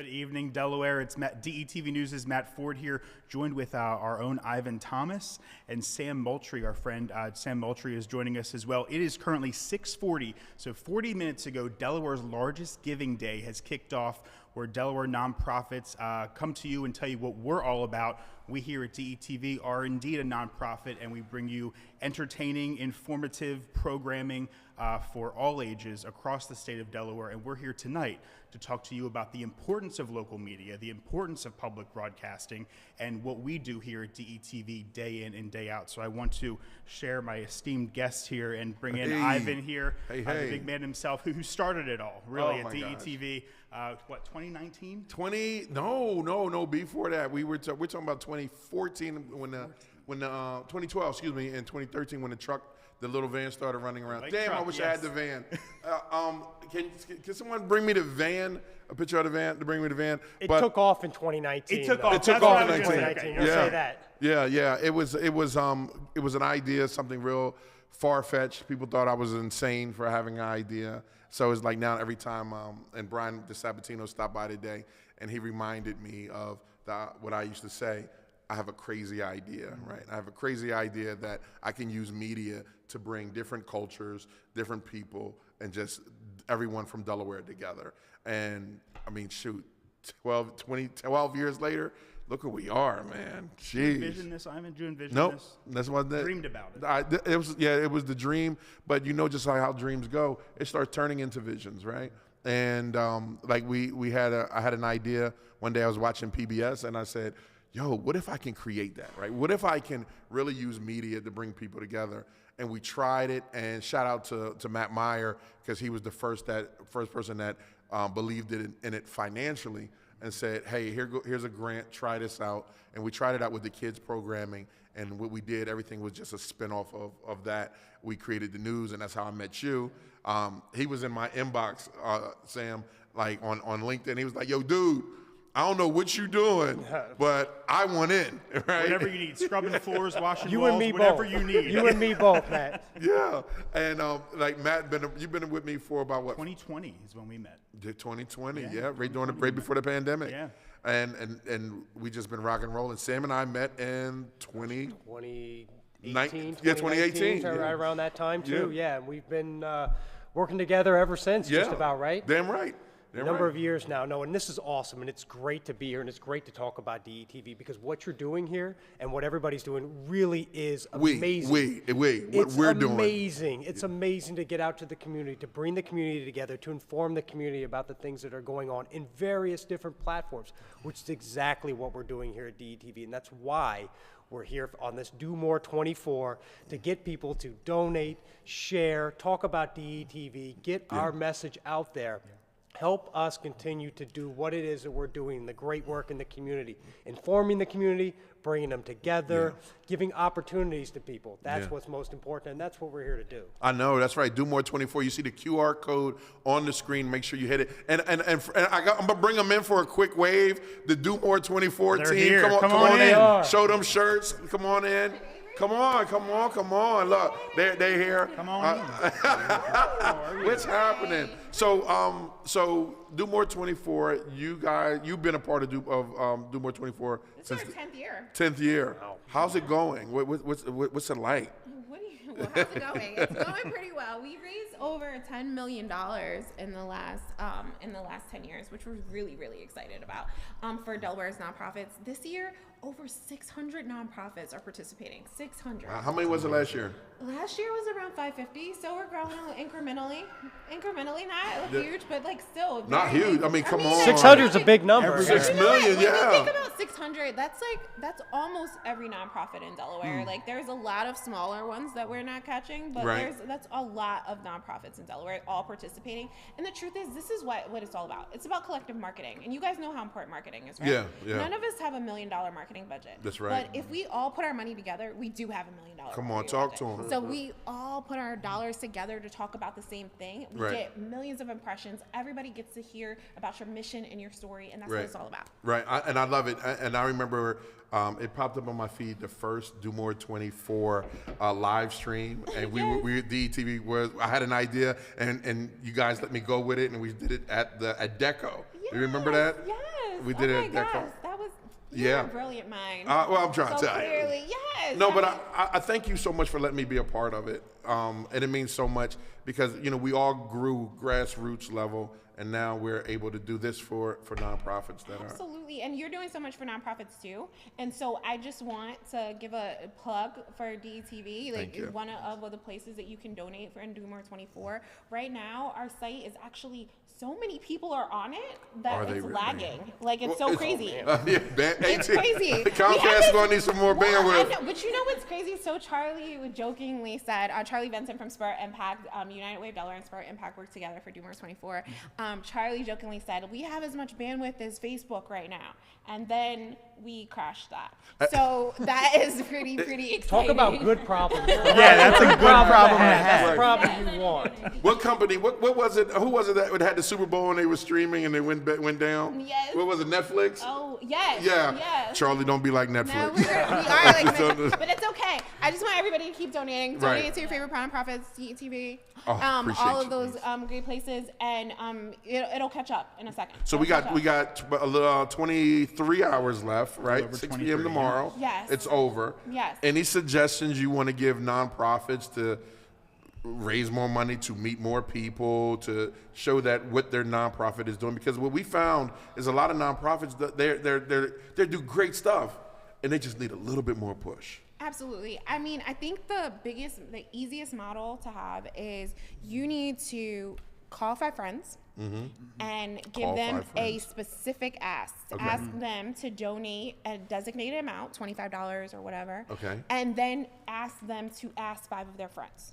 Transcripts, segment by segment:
evening, Delaware. It's DETV News' Matt Ford here, joined with our own Ivan Thomas and Sam Moultrie, our friend. Sam Moultrie is joining us as well. It is currently 6:40, so 40 minutes ago, Delaware's largest giving day has kicked off, where Delaware nonprofits come to you and tell you what we're all about. We here at DETV are indeed a nonprofit, and we bring you entertaining, informative programming for all ages across the state of Delaware. And we're here tonight to talk to you about the importance of local media, the importance of public broadcasting, and what we do here at DETV day in and day out. So I want to share my esteemed guests here and bring in Ivan here, the big man himself, who started it all, really, at DETV. 2019? No, before that. We're talking about 2014 when 2012, excuse me, and 2013 when the little van started running around. I wish I had the van. Can someone bring me the van? A picture of the van to bring me the van. It took off in 2019. It took off in 2019. We'll say that. Yeah. It was an idea, something real far-fetched. People thought I was insane for having an idea. So it's like now every time, and Brian DeSabatino stopped by today, and he reminded me of what I used to say. I have a crazy idea, right? I have a crazy idea that I can use media to bring different cultures, different people, and just everyone from Delaware together. And I mean, shoot, 12 years later, look where we are, man. Jeez. Did you envision this, Ivan? Did you envision this? That's what that. Dreamed about it. It was the dream, but you know just like how dreams go, it starts turning into visions, right? And I had an idea. One day I was watching PBS, and I said, yo, what if I can create that, right? What if I can really use media to bring people together? And we tried it, and shout out to Matt Meyer, because he was the first person that believed in it financially and said, hey, here's a grant, try this out. And we tried it out with the kids programming, and what we did, everything was just a spinoff of that. We created the news, and that's how I met you. He was in my inbox, Sam, like on LinkedIn. He was like, yo, dude, I don't know what you're doing, but I want in, right? Whatever you need, scrubbing floors, washing you walls, and me whatever both. you need. You and me both, Matt. Yeah, and like Matt, you've been with me for about what? 2020 is when we met. 2020, yeah, right before the pandemic. Yeah. And we just been rock and rolling. Sam and I met in 2018, 2018, right around that time too. Yeah, and we've been working together ever since. Just about, right? Damn right. A number of years now. No, and this is awesome, and it's great to be here, and it's great to talk about DETV, because what you're doing here and what everybody's doing really is amazing. What we're doing. It's amazing. It's amazing to get out to the community, to bring the community together, to inform the community about the things that are going on in various different platforms, which is exactly what we're doing here at DETV, and that's why we're here on this Do More 24 to get people to donate, share, talk about DETV, get our message out there. Help us continue to do what it is that we're doing, the great work in the community, informing the community, bringing them together, giving opportunities to people. That's what's most important, and that's what we're here to do. I know, that's right. Do More 24. You see the QR code on the screen. Make sure you hit it. And I'm gonna bring them in for a quick wave. The Do More 24 They're team. here. Come on in. Show them shirts. Come on in. Come on. Look, they're here. Come on in. What's happening? So Do More 24, you've been a part of Do More 24 since our 10th year. 10th year. How's it going? What's it like? How's it going? It's going pretty well. We raised over $10 million in the last 10 years, which we're really, really excited about. For Delaware's nonprofits this year, over 600 nonprofits are participating. 600. How many was it last year? Last year was around 550, so we're growing incrementally. Not huge, but like still. Not huge. I mean, come on. 600 is a big number. 6 million, when you think about 600, that's almost every nonprofit in Delaware. Like there's a lot of smaller ones that we're not catching, but that's a lot of nonprofits in Delaware all participating. And the truth is, this is what it's all about. It's about collective marketing, and you guys know how important marketing is, right? Yeah. None of us have $1 million marketing budget. That's right. But if we all put our money together, we do have $1 million. Come on, talk to them. So we all put our dollars together to talk about the same thing. We get millions of impressions. Everybody gets to hear about your mission and your story, and that's what it's all about. Right, and I love it. And I remember it popped up on my feed, the first Do More 24 live stream, and we DETV was. I had an idea, and you guys let me go with it, and we did it at Deco. You remember that? Yes. We did oh it my at that gosh, car. that was Yeah. a brilliant mind. Well, I'm trying so to. clearly, yes. No, but I thank you so much for letting me be a part of it. And it means so much because, we all grew grassroots level, and now we're able to do this for nonprofits that are. Absolutely, and you're doing so much for nonprofits too. And so I just want to give a plug for DETV. Thank you. One of the places that you can donate for and Do More 24. Right now, our site is actually so many people are on it that Are they it's really? lagging. Like it's so crazy. It's crazy. Comcast going to need some more bandwidth. I know, but you know what's crazy? So Charlie jokingly said, Charlie Vincent from Spirit Impact, United Way of Delaware and Spirit Impact work together for Do More 24. Charlie jokingly said, we have as much bandwidth as Facebook right now. And then we crashed that. So that is pretty exciting. Talk about good problems. Yeah, that's a good problem to have. That's the problem you want. What company? What was it? Who was it that had the Super Bowl and they were streaming and they went down? Yes. What was it? Netflix? Oh, yes. Yeah. Yes. Charlie, don't be like Netflix. No, we are like Netflix, but it's okay. I just want everybody to keep donating. Donate Right. to your favorite nonprofits, DETV, Oh, appreciate all of you. those great places, and it'll catch up in a second. So we got a little 23 hours left, right? over 6 23, p.m. tomorrow. Yes. It's over. Yes. Any suggestions you want to give nonprofits to raise more money, to meet more people, to show that what their nonprofit is doing? Because what we found is a lot of nonprofits that they do great stuff, and they just need a little bit more push. Absolutely. I mean, I think the easiest model to have is you need to call 5 friends and give Call them 5 a friends. specific ask. Okay. Ask them to donate a designated amount, $25 or whatever. Okay. And then ask them to ask 5 of their friends.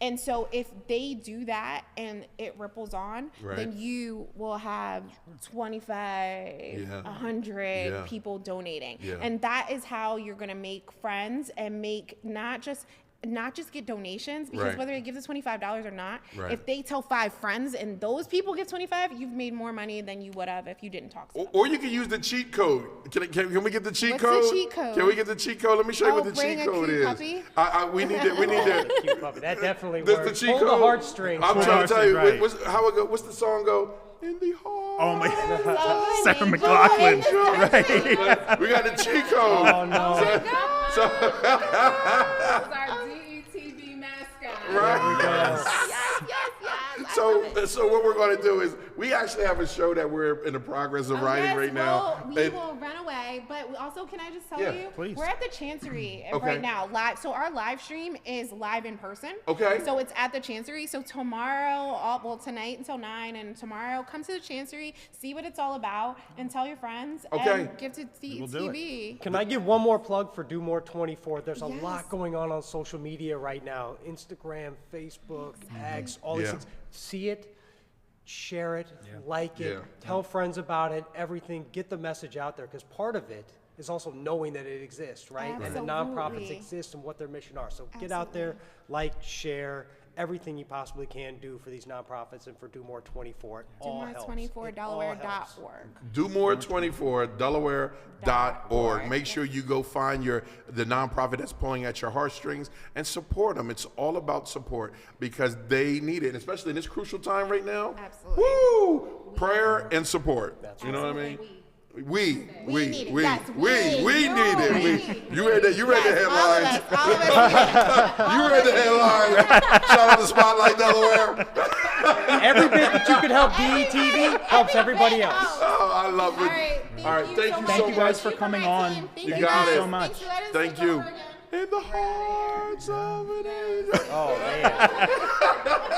And so if they do that and it ripples on, Right. then you will have 25, Yeah. 100 Yeah. people donating. Yeah. And that is how you're going to make friends and make not just get donations, because Right. whether it gives us $25 or not, Right. if they tell 5 friends and those people give 25, you've made more money than you would have if you didn't talk to them. Or you can use the cheat code. Can we get the cheat What's code? the cheat code? Can we get the cheat code? Let me show you Oh, what the bring cheat a code cute is. puppy? We need to. Cute puppy. That definitely This the works. cheat Hold code. the heartstrings. I'm Hold trying to tell you right. how it go. What's the song go? In the heart. Oh my So Sarah many McLachlan. joys. Right. We got the cheat code. Oh no. Our DETV mascot. Right. Yes. So what we're going to do is we actually have a show that we're in the progress of writing right now. We will run away, but also, can I just tell Yeah, you? please. We're at the Chancery Okay. right now, live. So our live stream is live in person. Okay. So it's at the Chancery. So tomorrow, tonight until 9, and tomorrow, come to the Chancery, see what it's all about, and tell your friends. Okay. And give to We'll do DETV. Can I give one more plug for Do More 24? There's a Yes. lot going on social media right now. Instagram, Facebook, X, all these Yeah. things. See it, share it, like it, Yeah. tell friends about it, everything. Get the message out there, because part of it is also knowing that it exists, right? And the nonprofits Absolutely. exist and what their mission are. So get out there, like, share, everything you possibly can do for these nonprofits and for Do More 24. It all helps. It all helps. DoMore24Delaware.org. DoMore24Delaware.org. Make sure you go find the nonprofit that's pulling at your heartstrings and support them. It's all about support because they need it, and especially in this crucial time right now. Absolutely. Woo! Prayer and support. You know what I mean? Absolutely. We need it. we Yes, need we. it. You read the headlines. All of us. You read the headlines. Shout out to Spotlight Delaware. Every bit that you could help DETV helps everybody else. Oh, I love it. All right. All right, thank you Thank so you guys much. for coming on. You Thank got you it. so much. Thank you. In the hearts of an angel. Oh, man.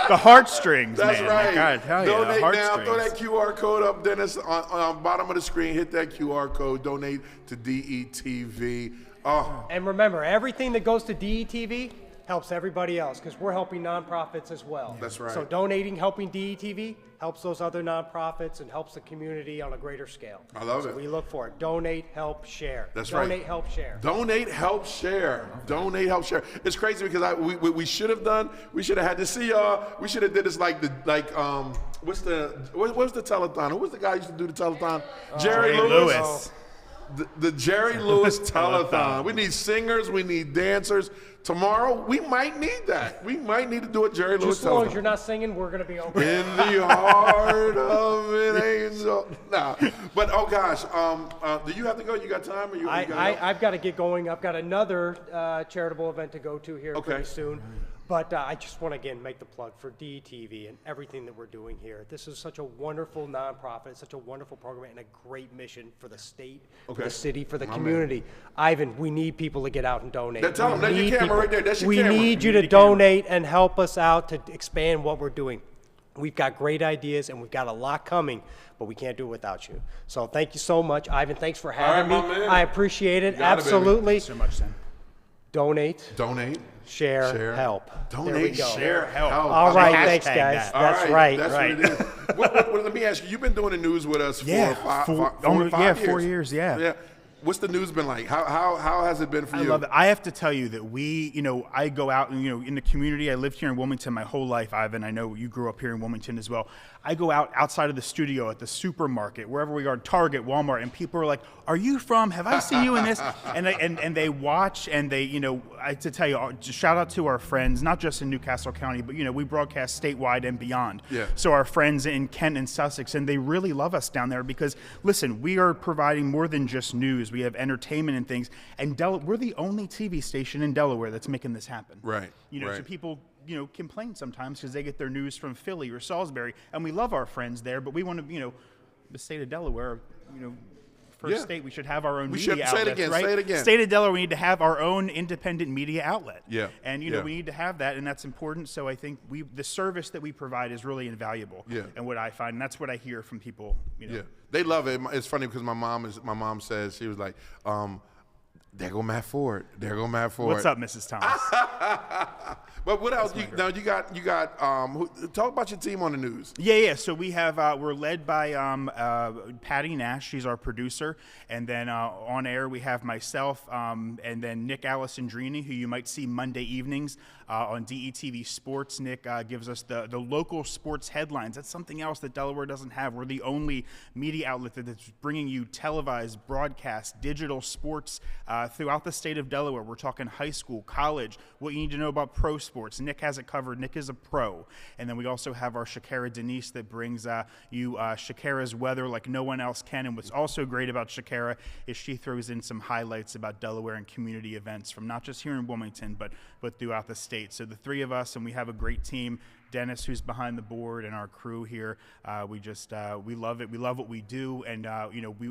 The heartstrings, That's man. right. I gotta tell you, the Donate now. heartstrings. Throw that QR code up, Dennis, on bottom of the screen. Hit that QR code. Donate to DETV. Oh, And remember, everything that goes to DETV helps everybody else, because we're helping nonprofits as well. That's right. So donating, helping DETV helps those other nonprofits and helps the community on a greater scale. I love So it. we look for it. Donate, help, share. That's right. Donate, help, share. Donate, help, share. Donate, help, share. It's crazy because we should have done. We should have had to see y'all. We should have did this what's the telethon? Who was the guy who used to do the telethon? Jerry Ray Lewis. Lewis. The Jerry Lewis Telethon. We need singers. We need dancers. Tomorrow, we might need that. We might need to do a Jerry Lewis Just as long Telethon. as you're not singing, we're going to be okay. In the heart of an angel. Nah, but oh gosh, do you have to go? You got time? Or you gotta go? I've got to get going. I've got another charitable event to go to here pretty soon. But I just want to, again, make the plug for DETV and everything that we're doing here. This is such a wonderful nonprofit, such a wonderful program, and a great mission for the state, for the city, for the community. Ivan, we need people to get out and donate. Tell them, that's your camera right there. That's your we camera. need you to donate and help us out to expand what we're doing. We've got great ideas, and we've got a lot coming, but we can't do it without you. So thank you so much. Ivan, thanks for having me. my man. I appreciate it. Got it, baby. Absolutely. Thanks so much, Sam. Donate. Donate. Share, help. Donate, There we go. Share, help. All right, Hashtag thanks, guys. that. That's All right. That's right. what it is. Well, let me ask you. You've been doing the news with us for five 4 years. Yeah. What's the news been like? How has it been for you? I love it. I have to tell you that I go out and, in the community. I lived here in Wilmington my whole life, Ivan. I know you grew up here in Wilmington as well. I go out outside of the studio at the supermarket, wherever we are, Target, Walmart, and people are like, "Are you from? Have I seen you in this?" And they watch, and they, I have to tell you, just shout out to our friends, not just in Newcastle County, but we broadcast statewide and beyond. Yeah. So our friends in Kent and Sussex, and they really love us down there because, listen, we are providing more than just news. We have entertainment and things, and we're the only TV station in Delaware that's making this happen. Right. So people, complain sometimes because they get their news from Philly or Salisbury, and we love our friends there, but we want to, the state of Delaware, first state, we should have our own media outlet. Say it again. State of Delaware, we need to have our own independent media outlet. Yeah. And, we need to have that, and that's important. So I think the service that we provide is really invaluable. Yeah. And what I find, and that's what I hear from people, Yeah. They love it. It's funny because my mom says, she was like, there go Matt Ford. There go Matt Ford. What's up, Mrs. Thomas? But what else? You got. Talk about your team on the news. Yeah. So we have. We're led by Patty Nash. She's our producer, and then on air we have myself, and then Nick Alessandrini, who you might see Monday evenings on DETV Sports. Nick gives us the local sports headlines. That's something else that Delaware doesn't have. We're the only media outlet that's bringing you televised, broadcast, digital sports throughout the state of Delaware. We're talking high school, college, what you need to know about pro sports. Nick has it covered. Nick is a pro. And then we also have our Shakira Denise that brings you Shakira's weather like no one else can. And what's also great about Shakira is she throws in some highlights about Delaware and community events from not just here in Wilmington, but throughout the state. So the three of us, and we have a great team. Dennis, who's behind the board, and our crew here, we love it. We love what we do, and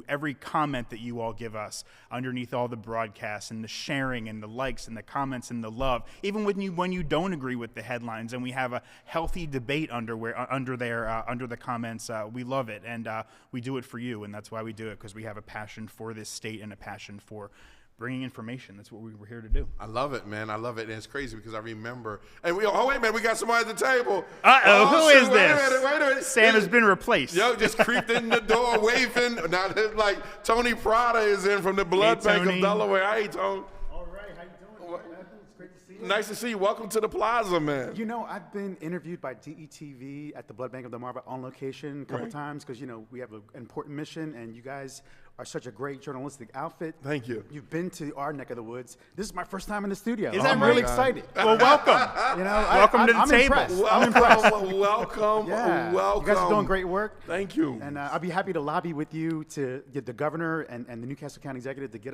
every comment that you all give us underneath all the broadcasts and the sharing and the likes and the comments and the love, even when you don't agree with the headlines, and we have a healthy debate under the comments. We love it, and we do it for you, and that's why we do it, because we have a passion for this state and a passion for bringing information. That's what we were here to do. I love it, man. I love it. And it's crazy because I remember, and wait a minute, we got somebody at the table. Who is this? Wait a minute. Sam has been replaced. Yo, just creeped in the door waving. Now, like, Tony Prada is in from the Blood Bank of Delaware. Hey, Tony. All right, how you doing? It's great to see you. Nice to see you. Welcome to the Plaza, man. I've been interviewed by DETV at the Blood Bank of Delaware on location a couple times because, we have an important mission, and you guys are such a great journalistic outfit. Thank you. You've been to our neck of the woods. This is my first time in the studio. Is that I'm right? really excited. Well, welcome. Welcome to the table. I'm impressed. Welcome. Yeah. Welcome. You guys are doing great work. Thank you. And I'll be happy to lobby with you to get the governor and the Newcastle County executive to get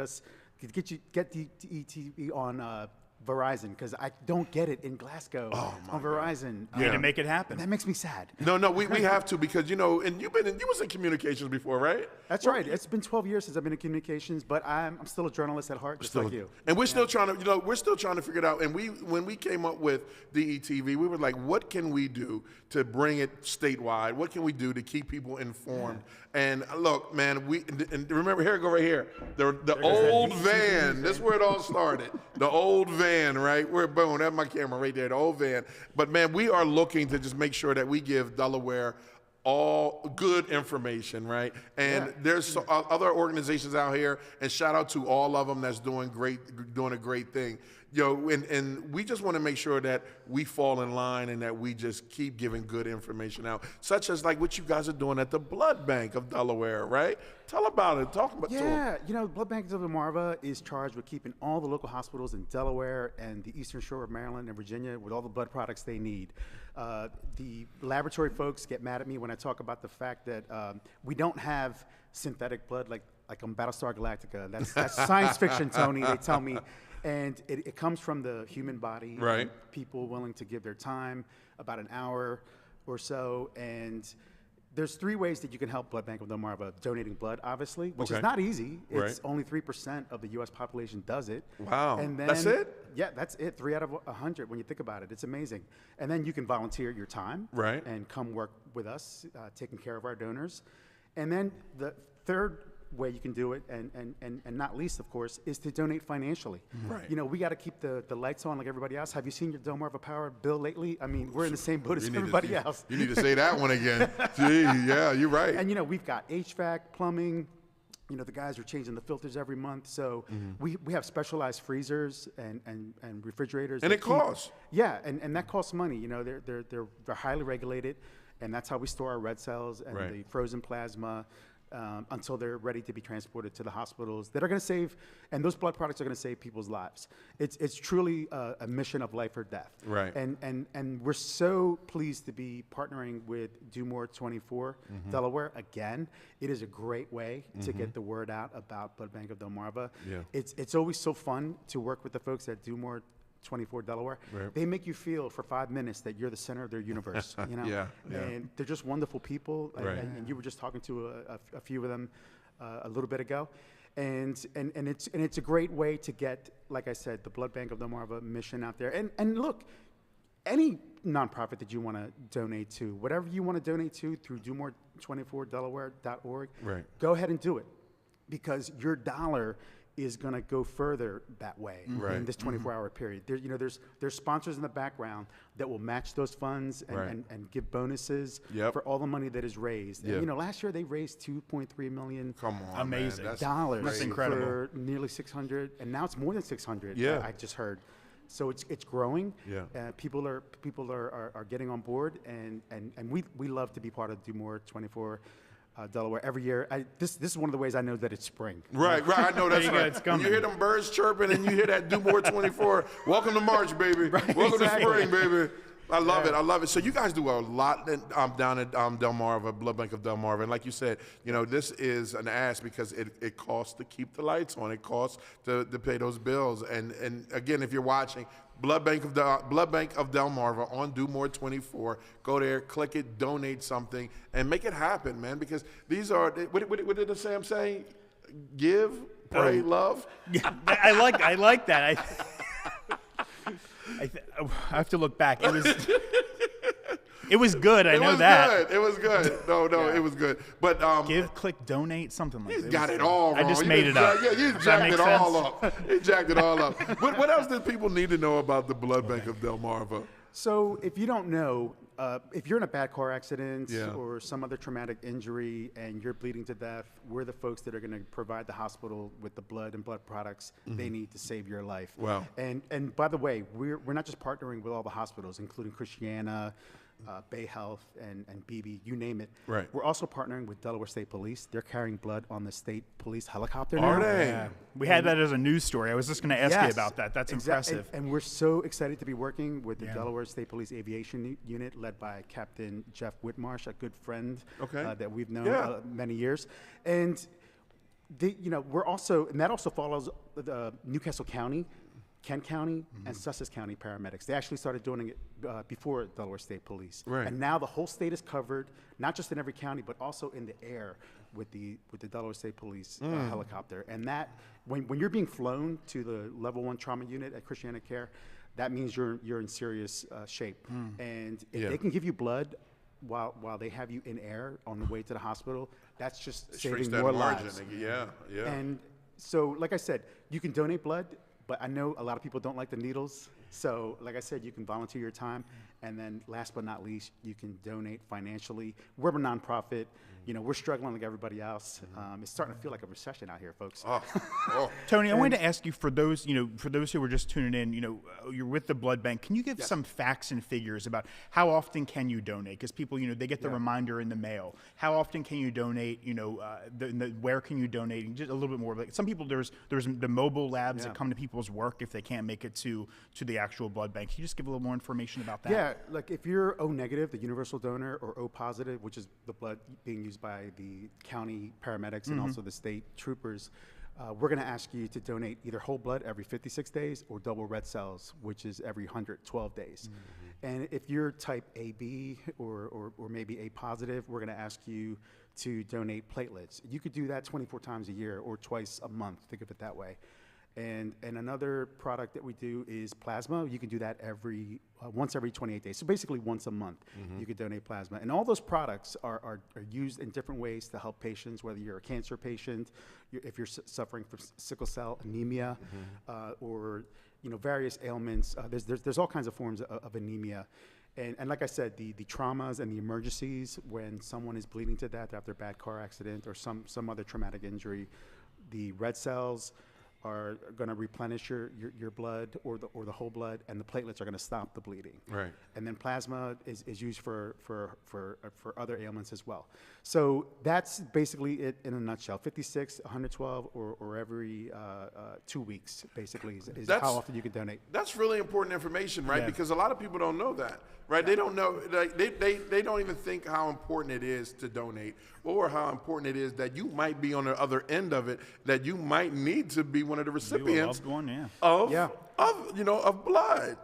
DETV on Verizon, because I don't get it in Glasgow on Verizon. You need to make it happen. That makes me sad. No, we have to, because and you was in communications before, right? That's right. It's been 12 years since I've been in communications, but I'm still a journalist at heart, just like you. And we're still trying to figure it out. And when we came up with DETV, we were like, what can we do to bring it statewide? What can we do to keep people informed? Yeah. And look, man, and remember, here, go right here. The old van. This is where it all started. The old van, right? Boom, that's my camera right there, the old van. But man, we are looking to just make sure that we give Delaware all good information, right? And there's other organizations out here, and shout out to all of them that's doing a great thing. And we just want to make sure that we fall in line and that we just keep giving good information out, such as like what you guys are doing at the Blood Bank of Delaware, right? Tell about it. Talk about it. Blood Bank of Delmarva is charged with keeping all the local hospitals in Delaware and the Eastern Shore of Maryland and Virginia with all the blood products they need. The laboratory folks get mad at me when I talk about the fact that we don't have synthetic blood like on Battlestar Galactica. That's science fiction, Tony. They tell me. And it comes from the human body. Right. And people willing to give their time, about an hour or so. And there's 3 ways that you can help Blood Bank of Delmarva. Donating blood, obviously, which is not easy. It's only 3% of the U.S. population does it. Wow. And then, that's it? Yeah, that's it. 3 out of 100 when you think about it. It's amazing. And then you can volunteer your time. Right. And come work with us, taking care of our donors. And then the third way you can do it, and not least, of course, is to donate financially. Right. We got to keep the lights on like everybody else. Have you seen your Delmarva Power bill lately? I mean, we're in the same boat as everybody else. You need to say that one again. Gee, yeah, you're right. And, we've got HVAC, plumbing. The guys are changing the filters every month. So we have specialized freezers and refrigerators. And it costs. Yeah, and that costs money. They're highly regulated, and that's how we store our red cells and the frozen plasma. Until they're ready to be transported to the hospitals that are going to save, and those blood products are going to save people's lives. It's truly a mission of life or death. Right. And we're so pleased to be partnering with Do More 24 Delaware again. It is a great way to get the word out about Blood Bank of Delmarva. Yeah. It's always so fun to work with the folks at Do More 24 Delaware. Right. They make you feel for 5 minutes that you're the center of their universe. Yeah. And they're just wonderful people. Right. And you were just talking to a few of them a little bit ago. And it's a great way to get, like I said, the Blood Bank of Delmarva mission out there. And look, any nonprofit that you want to donate to, whatever you want to donate to through do-more24delaware.org, go ahead and do it, because your dollar is going to go further that way in this 24-hour period. There's sponsors in the background that will match those funds and give bonuses for all the money that is raised. And, last year they raised $2.3 million. Come on, amazing man. That's incredible. For nearly 600, and now it's more than 600. Yeah. I just heard. So it's growing. Yeah. People are getting on board, and we love to be part of Do More 24. Delaware every year. This is one of the ways I know that it's spring. Right. I know that's right. It's coming. When you hear them birds chirping and you hear that Do More 24, welcome to March, baby. Welcome to spring, baby. I love it. So you guys do a lot down at Delmarva, Blood Bank of Delmarva. And like you said, this is an ask because it costs to keep the lights on. It costs to pay those bills. And again, if you're watching, Blood Bank of Delmarva on Do More 24. Go there, click it, donate something, and make it happen, man. Because these are what did Sam say? Give, pray, love. Yeah, I like that. I have to look back. It was good. I know that. It was good. No, it was good. But give, click, donate, something like that. You got it all wrong. I just made it up. Yeah, you jacked it all up. You jacked it all up. What else did people need to know about the Blood Bank of Delmarva? So if you don't know, if you're in a bad car accident or some other traumatic injury and you're bleeding to death, we're the folks that are going to provide the hospital with the blood and blood products they need to save your life. Wow. And by the way, we're not just partnering with all the hospitals, including Christiana, Bay Health, and BB, you name it. Right. We're also partnering with Delaware State Police. They're carrying blood on the state police helicopter now. Are they? Yeah. We had that as a news story. I was just going to ask you about that. That's impressive. And we're so excited to be working with the Delaware State Police Aviation Unit, led by Captain Jeff Whitmarsh, a good friend that we've known many years. And we're also, and that also follows the Newcastle County, Kent County, and Sussex County paramedics. They actually started doing it before Delaware State Police. Right. And now the whole state is covered, not just in every county, but also in the air with the Delaware State Police helicopter. And that, when you're being flown to the level 1 trauma unit at Christiana Care, that means you're in serious shape. And if they can give you blood while they have you in air on the way to the hospital, that's just saving more lives. Yeah. And so, like I said, you can donate blood. But I know a lot of people don't like the needles. So, like I said, you can volunteer your time, and then last but not least, you can donate financially. We're a nonprofit. You know, we're struggling like everybody else. It's starting to feel like a recession out here, folks. Tony, I wanted to ask you, for those who were just tuning in, you're with the blood bank. Can you give some facts and figures about how often can you donate? Because people, they get the reminder in the mail. How often can you donate? Where can you donate? Just a little bit more. Like some people, there's the mobile labs that come to people's work if they can't make it to the actual blood bank. Can you just give a little more information about that? Yeah, like if you're O negative, the universal donor, or O positive, which is the blood being used by the county paramedics and also the state troopers, we're going to ask you to donate either whole blood every 56 days or double red cells, which is every 112 days. And if you're type AB or maybe A positive, we're going to ask you to donate platelets. You could do that 24 times a year or twice a month, think of it that way. And another product that we do is plasma. You can do that once every 28 days. So basically once a month, you could donate plasma. And all those products are used in different ways to help patients, whether you're a cancer patient, if you're suffering from sickle cell anemia, or various ailments. There's all kinds of forms of anemia. And like I said, the traumas and the emergencies, when someone is bleeding to death after a bad car accident or some other traumatic injury, the red cells are going to replenish your blood or the whole blood, and the platelets are going to stop the bleeding. Right. And then plasma is used for other ailments as well. So that's basically it in a nutshell. 56, 112, or every 2 weeks, basically, is how often you can donate. That's really important information, right? Yeah. Because a lot of people don't know that, right? They don't know, like, they don't even think how important it is to donate, or how important it is that you might be on the other end of it, that you might need to be one of the recipients of blood.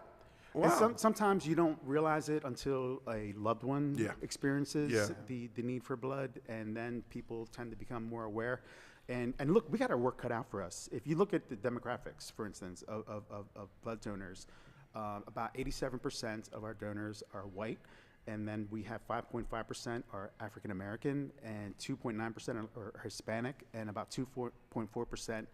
Wow. And sometimes you don't realize it until a loved one experiences the need for blood, and then people tend to become more aware. And look, we got our work cut out for us. If you look at the demographics, for instance, of blood donors, about 87% of our donors are white, and then we have 5.5% are African American, and 2.9% are Hispanic, and about 2.4%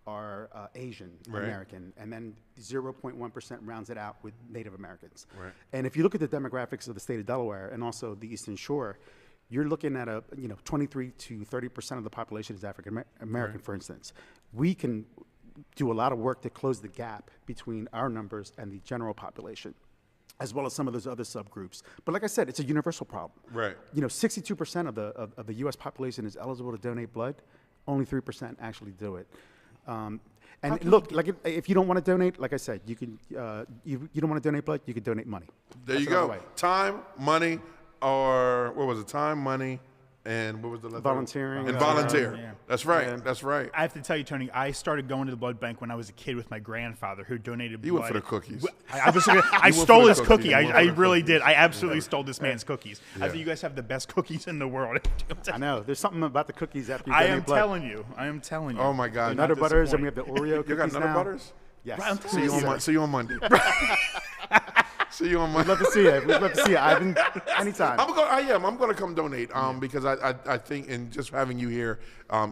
are Asian American, and then 0.1% rounds it out with Native Americans. Right. And if you look at the demographics of the state of Delaware and also the Eastern Shore, you're looking at 23 to 30% of the population is African American, for instance. We can do a lot of work to close the gap between our numbers and the general population, as well as some of those other subgroups. But like I said, it's a universal problem. Right. 62% of the U.S. population is eligible to donate blood. Only 3% actually do it. And look, like if you don't want to donate, like I said, you can. You don't want to donate blood, you can donate money. There you go. Time, money, or what was it? Time, money, and what was the last volunteering? And volunteer. Yeah. That's right. Yeah. That's right. I have to tell you, Tony, I started going to the blood bank when I was a kid with my grandfather, who donated blood. You went for the cookies. I stole his cookie. I really did. I absolutely Yeah. stole this man's cookies. I think you guys have the best cookies in the world. I know. There's something about the cookies after you I donate am blood. I am telling you. Oh my God. The Do not Nutter Butters, and we disappoint. have the Oreo cookies You got Nutter now. Butters? Yes. Right, I'm See you on Monday. See you on Monday. We'd love to see you. We'd love to see you, Ivan. Anytime. I'm going to come donate because I think, and just having you here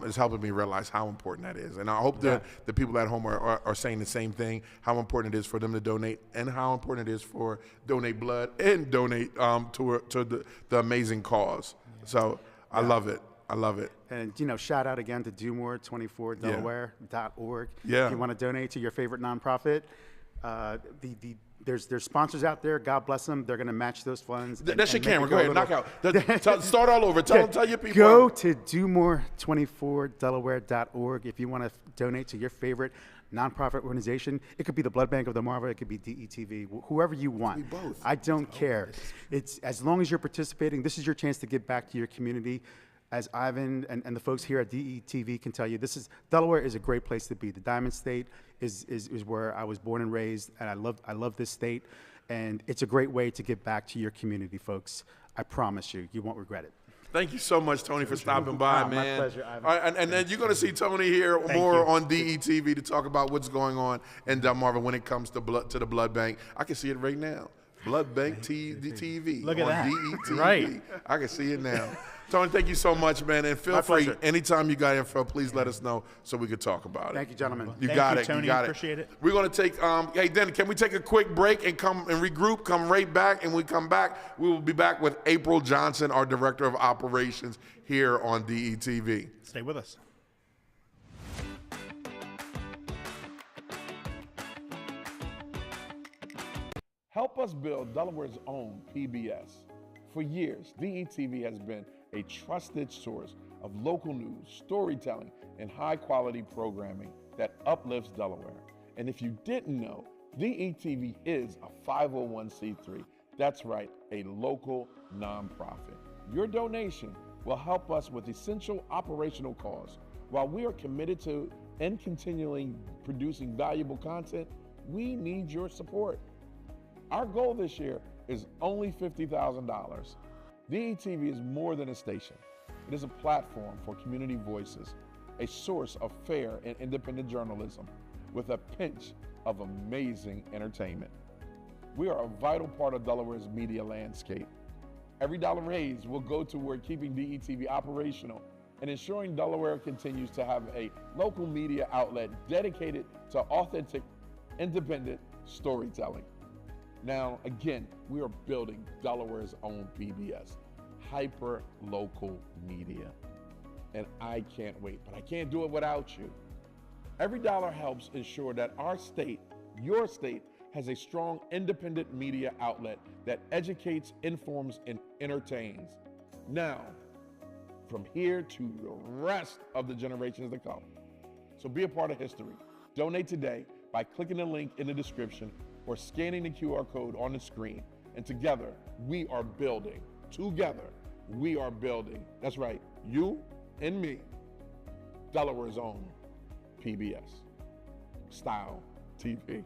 is helping me realize how important that is. And I hope the people at home are saying the same thing, how important it is for them to donate, and how important it is for donate blood and donate to the amazing cause. So I love it. I love it. And, shout out again to DoMore24Delaware.org. Yeah. If you want to donate to your favorite nonprofit, there's sponsors out there. God bless them. They're going to match those funds. That's your and make camera. it Go ahead. Knock out. Start all over. Tell your people. Go to DoMore24Delaware.org if you want to donate to your favorite nonprofit organization. It could be the Blood Bank of the Marva. It could be DETV. Whoever you want. It could be both. I don't care. It's as long as you're participating. This is your chance to give back to your community. As Ivan and the folks here at DETV can tell you, Delaware is a great place to be. The Diamond State is where I was born and raised, and I love this state, and it's a great way to give back to your community, folks. I promise you won't regret it. Thank you so much, Tony, for stopping by, My man. pleasure, Ivan. All right, and then you're going to see Tony here more on DETV to talk about what's going on in Delmarva when it comes to the blood bank. I can see it right now. Blood Bank TV Look at on that. DETV. Right. I can see it now. Tony, thank you so much, man. And feel My free, pleasure. anytime you got info, please let us know so we could talk about it. Thank you, gentlemen. You Thank got you, it. Tony. You got Appreciate it. We're going to take, hey, then can we take a quick break and come and regroup, come right back, and when we come back, we will be back with April Johnson, our Director of Operations here on DETV. Stay with us. Help us build Delaware's own PBS. For years, DETV has been a trusted source of local news, storytelling, and high-quality programming that uplifts Delaware. And if you didn't know, DETV is a 501c3. That's right, a local nonprofit. Your donation will help us with essential operational costs. While we are committed to and continually producing valuable content, we need your support. Our goal this year is only $50,000. DETV is more than a station. It is a platform for community voices, a source of fair and independent journalism with a pinch of amazing entertainment. We are a vital part of Delaware's media landscape. Every dollar raised will go toward keeping DETV operational and ensuring Delaware continues to have a local media outlet dedicated to authentic, independent storytelling. Now, again, we are building Delaware's own PBS, hyper-local media. And I can't wait, but I can't do it without you. Every dollar helps ensure that our state, your state, has a strong independent media outlet that educates, informs, and entertains. Now, from here to the rest of the generations to come. So be a part of history. Donate today by clicking the link in the description or scanning the QR code on the screen. And together, we are building. Together, we are building. That's right, you and me, Delaware's own PBS Style TV.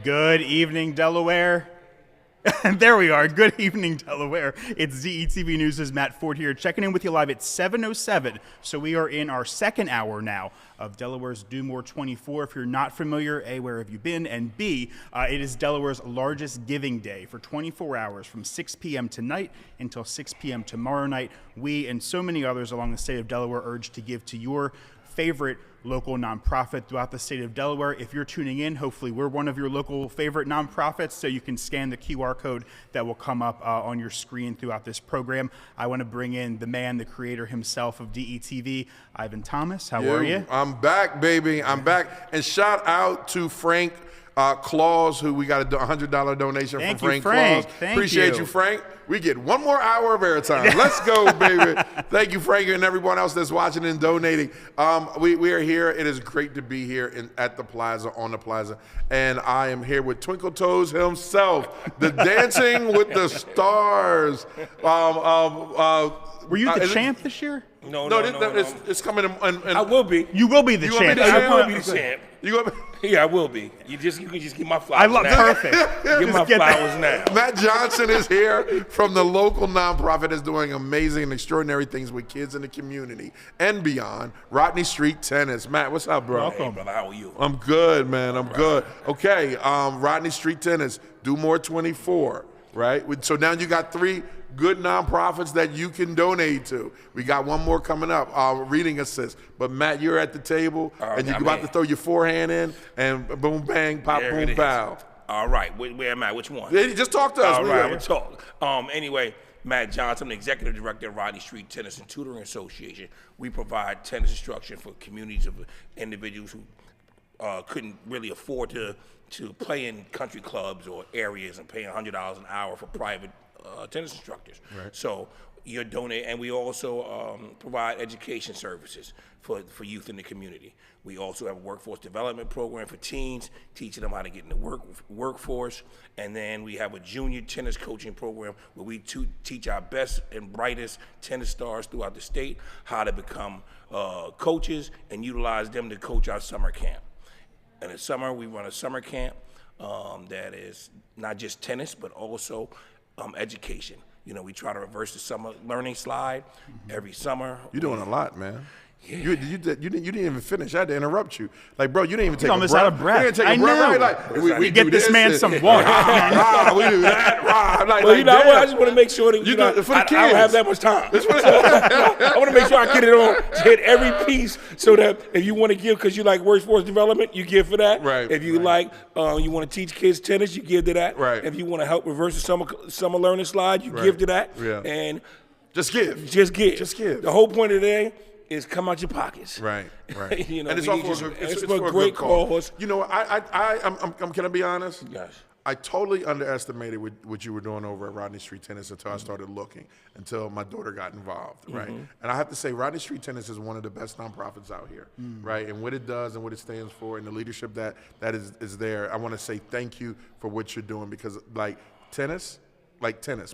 Good evening, Delaware. There we are. Good evening, Delaware. It's DETV News' Matt Ford here, checking in with you live at 7:07. So we are in our second hour now of Delaware's Do More 24. If you're not familiar, A, where have you been? And B, it is Delaware's largest giving day for 24 hours from 6 p.m. tonight until 6 p.m. tomorrow night. We and so many others along the state of Delaware urge to give to your favorite local nonprofit throughout the state of Delaware. If you're tuning in, hopefully we're one of your local favorite nonprofits, so you can scan the QR code that will come up on your screen throughout this program. I want to bring in the man, the creator himself of DETV, Ivan Thomas. How are you? I'm back, baby. I'm back. And shout out to Frank Claus, who we got a $100 donation from Frank Claus. Appreciate you, Frank. We get one more hour of airtime. Let's go, baby. Thank you, Frank, and everyone else that's watching and donating. We are here. It is great to be here at the plaza, on the plaza. And I am here with Twinkle Toes himself, the Dancing with the Stars. Were you the champ this year? No, it's coming in. I will be. You will be the champ. I will be the champ. You gonna be? Yeah, I will be. You can just give my flowers. Perfect. Give my flowers now. Matt Johnson is here from the local nonprofit that's doing amazing and extraordinary things with kids in the community and beyond. Rodney Street Tennis. Matt, what's up, bro? Hey, brother, how are you? I'm good, man. I'm good. Okay, Rodney Street Tennis. Do More 24. Right. So now you got 3 good nonprofits that you can donate to. We got one more coming up, Reading Assist. But Matt, you're at the table, and you're about to throw your forehand in, and boom, bang, pop, There boom, pow. All right, where am I? Which one? Just talk to us. All right, we'll talk. Anyway, Matt Johnson, I'm the executive director of Rodney Street Tennis and Tutoring Association. We provide tennis instruction for communities of individuals who couldn't really afford to play in country clubs or areas and paying $100 an hour for private tennis instructors. Right. So you're donating, and we also provide education services for youth in the community. We also have a workforce development program for teens, teaching them how to get in the workforce. And then we have a junior tennis coaching program where we teach our best and brightest tennis stars throughout the state how to become coaches and utilize them to coach our summer camp. In the summer, we run a summer camp that is not just tennis, but also education. You know, we try to reverse the summer learning slide every summer. You're doing a lot, man. Yeah. You didn't even finish. I had to interrupt you. Like, bro, you didn't even take almost a breath. out of breath. You didn't take a I breath, know. right? Like, we Get do this man and- some water. We do that. I'm like, Well, you know, damn. I just want to make sure that You do it for the I don't have kids. that much time. I want to make sure I get it on, hit every piece, so that if you want to give, because you like workforce development, you give for that. Right. If you like, you want to teach kids tennis, you give to that. Right. If you want to help reverse the summer learning slide, you give to that. Yeah. And Just give. just give. Just give. The whole point of the day is come out your pockets. Right, right. You know, and it's we all need for, you- it's it's for for a a great good cause. cause. You know, I'm can I be honest? Yes. I totally underestimated what you were doing over at Rodney Street Tennis until I started looking, until my daughter got involved, right? And I have to say, Rodney Street Tennis is one of the best nonprofits out here, right? And what it does and what it stands for and the leadership that is there, I want to say thank you for what you're doing, because like tennis,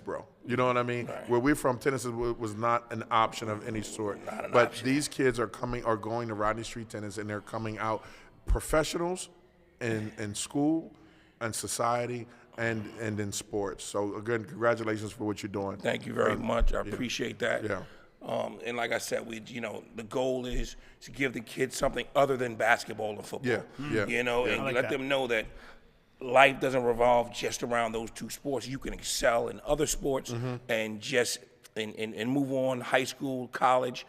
bro. You know what I mean? Right. Where we're from, tennis was not an option of any sort. Not an but option. these kids are going to Rodney Street Tennis, and they're coming out professionals in school and society and in sports. So again, congratulations for what you're doing. Thank you very much. I appreciate that. Yeah. And like I said, the goal is to give the kids something other than basketball and football. Yeah. You know, Yeah. and I like let that. them know that life doesn't revolve just around those two sports. You can excel in other sports and just and move on, high school, college,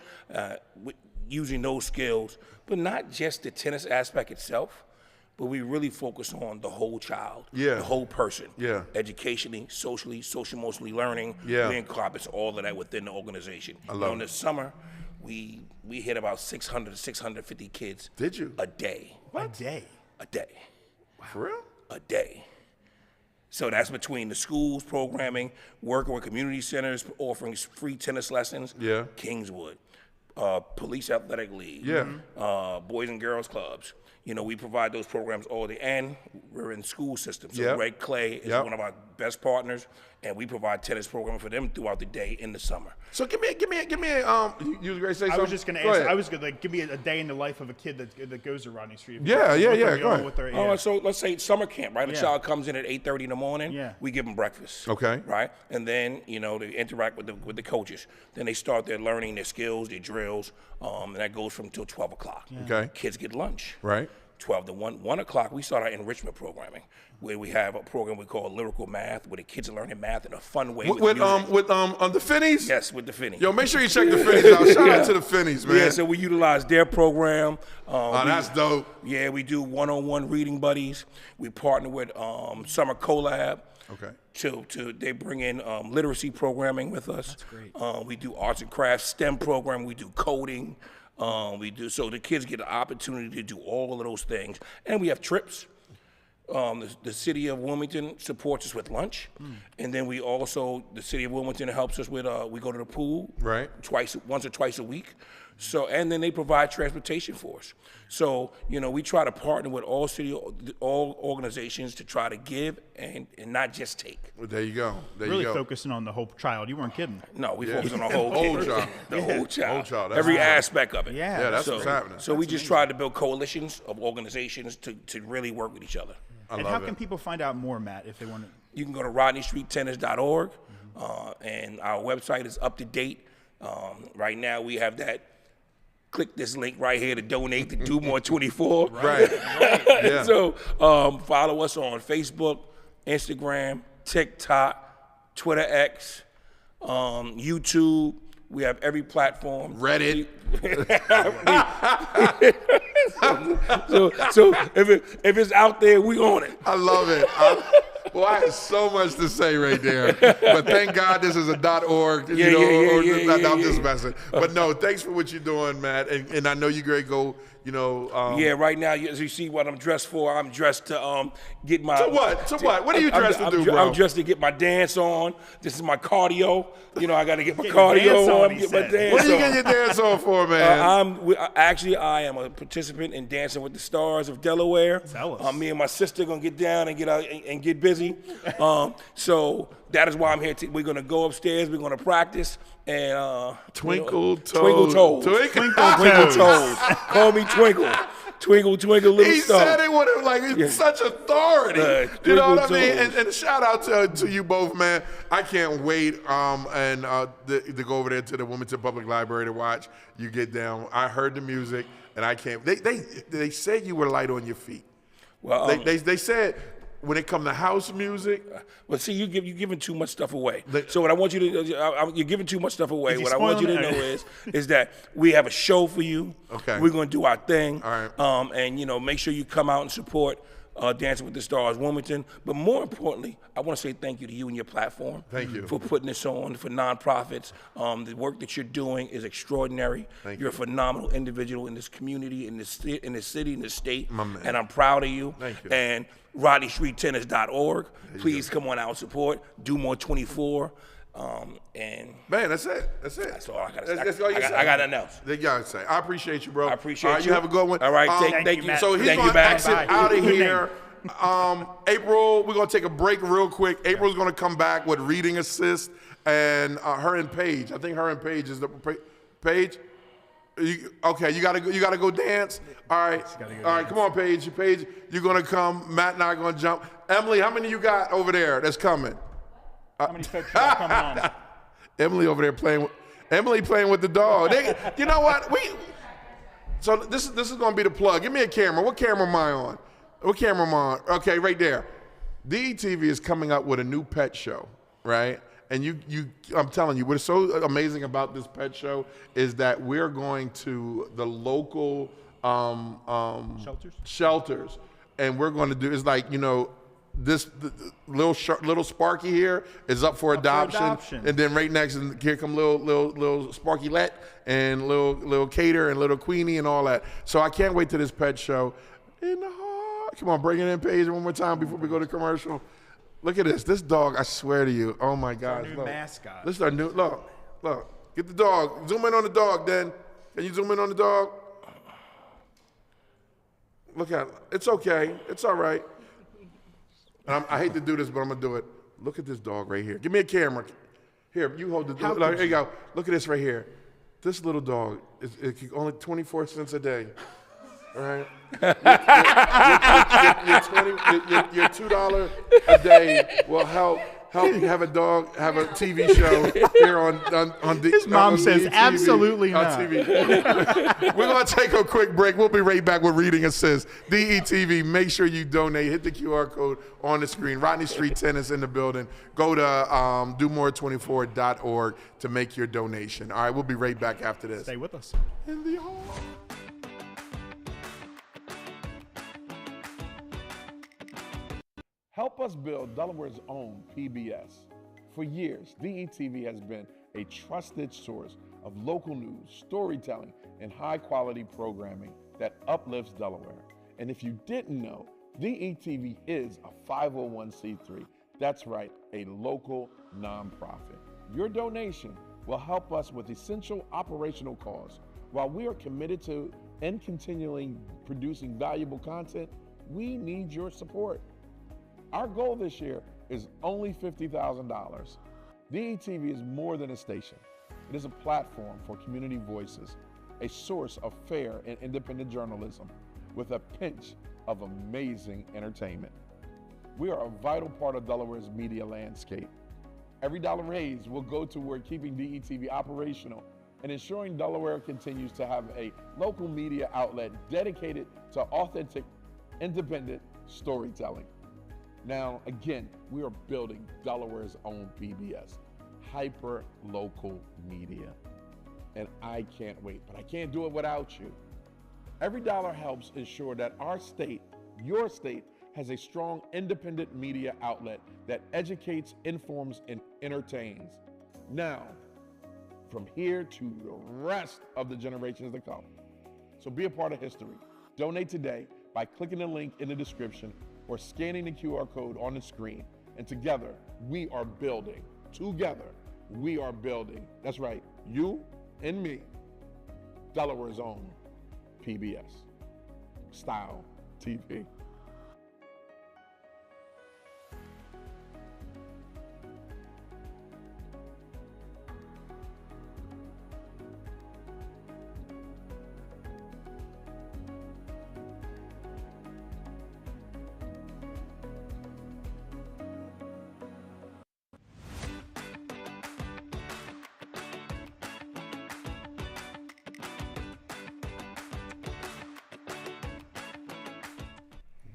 using those skills, but not just the tennis aspect itself. But we really focus on the whole child, Yeah. the whole person, Yeah. educationally, socially, social-emotionally learning. Yeah. We encompass all of that within the organization. I love In the summer, we hit about 600 to 650 kids. Did you? A day. A day. A day. For real? A day. So that's between the schools programming, working with community centers, offering free tennis lessons. Yeah. Kingswood, Police Athletic League. Yeah. Boys and Girls Clubs. You know, we provide those programs all day, and we're in school systems. So Yep. Red Clay is Yep. one of our best partners, and we provide tennis programming for them throughout the day in the summer. So give me a you was ready to say something? I was just going to Go ask. ahead. I was going to give me a day in the life of a kid that goes to Rodney Street. Yeah. What they're Go doing, ahead. what they're- So let's say summer camp, right? A Yeah. child comes in at 8:30 in the morning. Yeah. We give them breakfast. Okay. Right, and then they interact with the coaches. Then they start their learning, their skills, their drills, and that goes from till 12 o'clock. Okay. Kids get lunch. Right. 12 to 1 o'clock, we start our enrichment programming, where we have a program we call Lyrical Math, where the kids are learning math in a fun way. With music. the Finnies? Yes, with the Finney. Yo, make sure you check the Finnies out. Shout out to the Finnies, man. Yeah, so we utilize their program. That's dope. Yeah, we do one-on-one reading buddies. We partner with Summer Collab. Okay. They bring in literacy programming with us. That's great. We do arts and crafts, STEM program. We do coding. So the kids get an opportunity to do all of those things, and we have trips. The city of Wilmington supports us with lunch, and then the city of Wilmington helps us with we go to the pool Right. once or twice a week. So, and then they provide transportation for us. So, we try to partner with all organizations to try to give and not just take. Well, there you go. There Really you go. focusing on the whole child. You weren't kidding. No, we focus on the whole Whole kid. child. The whole child. Whole child. That's Every what's up. aspect of it. Yeah. Yeah, that's so, what's happening. So we just try to build coalitions of organizations to really work with each other. And how can people find out more, Matt, if they want to? You can go to rodneystreettennis.org, and our website is up to date. Right now, we have that. Click this link right here to donate to Do More 24. Right. Yeah. So follow us on Facebook, Instagram, TikTok, Twitter X, YouTube. We have every platform. Reddit. So if it's out there, we on it. I love it. I have so much to say right there. But thank God this is a .org. Yeah. I'm just messing. But no, thanks for what you're doing, Matt. And I know you're going to go Yeah, right now, as you see what I'm dressed for, I'm dressed to get my... To what? To what? What are you dressed to do, bro? I'm dressed to get my dance on. This is my cardio. I got to get my Get your dance cardio on, on, he get my said. dance What are you on. getting your dance on for, man? I am a participant in Dancing with the Stars of Delaware. Tell us. Me and my sister gonna get down and get out and get busy. So that is why I'm here. We're gonna go upstairs. We're gonna practice and Twinkle toes. Twinkle toes. Twinkle toes. Call me Twinkle. Twinkle, twinkle, little He star. said it with it's such authority. You know what I mean? Twinkle And shout out to you both, man. I can't wait to go over there to the Wilmington Public Library to watch you get down. I heard the music, and I can't. They said you were light on your feet. Well, They said when it come to house music. Well, see, you're giving too much stuff away. So what I want you to, you're giving too much stuff away. Is he What I want you to spoiling know it? is that we have a show for you. Okay. We're going to do our thing. All right. And, make sure you come out and support Dancing with the Stars Wilmington. But more importantly, I want to say thank you to you and your platform. Thank you. For putting this on for nonprofits. The work that you're doing is extraordinary. You're a phenomenal individual in this community, in this city, in this state. My man. And I'm proud of you. Thank you. And RodneyStreetTennis.org. Please come on out and support. Do more 24. And Man, that's it. That's it. that's all I got to say. That's all you say. I got nothing else. They gotta say. I appreciate you, bro. I appreciate All right, you. you have a good one. All right, thank you, you. Matt. So he's Thank going you, to Matt. exit Bye. out of Good here. April, we're going to take a break real quick. April's going to come back with reading assist, and her and Paige. I think her and Paige is the Paige. Okay, you gotta go dance. All right, all right. Come on, Paige. Paige, you're gonna come. Matt and I are gonna jump. Emily, how many you got over there that's coming? How many folks are coming on? Emily over there playing. Emily playing with the dog. You know what? So this is gonna be the plug. Give me a camera. What camera am I on? What camera am I on? Okay, right there. DETV is coming up with a new pet show, right? And I'm telling you, what's so amazing about this pet show is that we're going to the local shelters, and we're going to do. It's like this little Sparky here is up for adoption, and then right next, here come little Sparky Let and little Cater and little Queenie and all that. So I can't wait to this pet show. In the heart, come on, bring it in, Paige, one more time before we go to commercial. Look at this. This dog, I swear to you. Oh, my God. Our new mascot. This is our new, look. Get the dog. Zoom in on the dog, Dan. Can you zoom in on the dog? Look at it. It's okay. It's all right. And I hate to do this, but I'm going to do it. Look at this dog right here. Give me a camera. Here, you hold the dog. Here you go. Look at this right here. This little dog is only 24 cents a day. All right? Your $2 a day will help you have a dog, have a TV show here on His mom says DETV, absolutely on not. TV. We're going to take a quick break. We'll be right back with Reading Assist. DETV, make sure you donate. Hit the QR code on the screen. Rodney Street Tennis in the building. Go to domore24.org to make your donation. All right, we'll be right back after this. Stay with us. In the hall. Help us build Delaware's own PBS. For years, DETV has been a trusted source of local news, storytelling, and high-quality programming that uplifts Delaware. And if you didn't know, DETV is a 501c3. That's right, a local nonprofit. Your donation will help us with essential operational costs. While we are committed to and continually producing valuable content, we need your support. Our goal this year is only $50,000. DETV is more than a station. It is a platform for community voices, a source of fair and independent journalism with a pinch of amazing entertainment. We are a vital part of Delaware's media landscape. Every dollar raised will go toward keeping DETV operational and ensuring Delaware continues to have a local media outlet dedicated to authentic, independent storytelling. Now, again, we are building Delaware's own PBS, hyper-local media. And I can't wait, but I can't do it without you. Every dollar helps ensure that our state, your state, has a strong independent media outlet that educates, informs, and entertains. Now, from here to the rest of the generations to come. So be a part of history. Donate today by clicking the link in the description or scanning the QR code on the screen. And together, we are building. Together, we are building. That's right, you and me, Delaware's own PBS Style TV.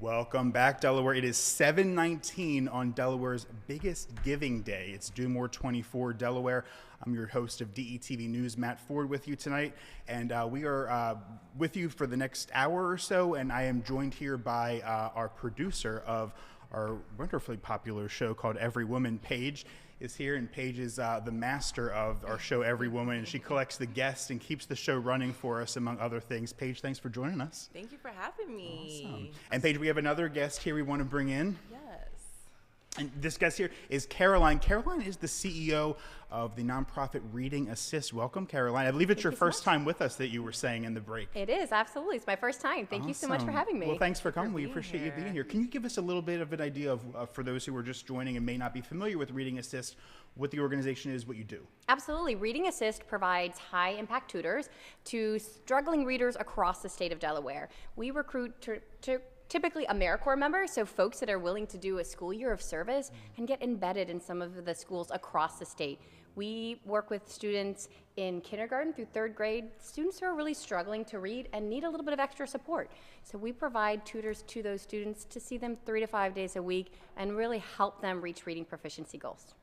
Welcome back, Delaware. It is 7:19 on Delaware's biggest giving day. It's Due More 24 Delaware. I'm your host of DETV News, Matt Ford, with you tonight. And we are with you for the next hour or so. And I am joined here by our producer of our wonderfully popular show called Every Woman. Paige is here, and Paige is the master of our show Every Woman, and she collects the guests and keeps the show running for us, among other things. Paige, thanks for joining us. Thank you for having me. Awesome. And Paige, we have another guest here we want to bring in. Yes. And this guest here is Caroline. Caroline is the CEO of the nonprofit Reading Assist. Welcome, Caroline. I believe it's your first time with us, that you were saying in the break. It is, absolutely. It's my first time. Thank you so much for having me. Well, thanks for coming. We being appreciate you being here. here. Can you give us a little bit of an idea of, for those who are just joining and may not be familiar with Reading Assist, what the organization is, what you do? Absolutely. Reading Assist provides high-impact tutors to struggling readers across the state of Delaware. We recruit typically AmeriCorps members, so folks that are willing to do a school year of service and get embedded in some of the schools across the state. We work with students in kindergarten through third grade, students who are really struggling to read and need a little bit of extra support. So we provide tutors to those students to see them 3 to 5 days a week and really help them reach reading proficiency goals.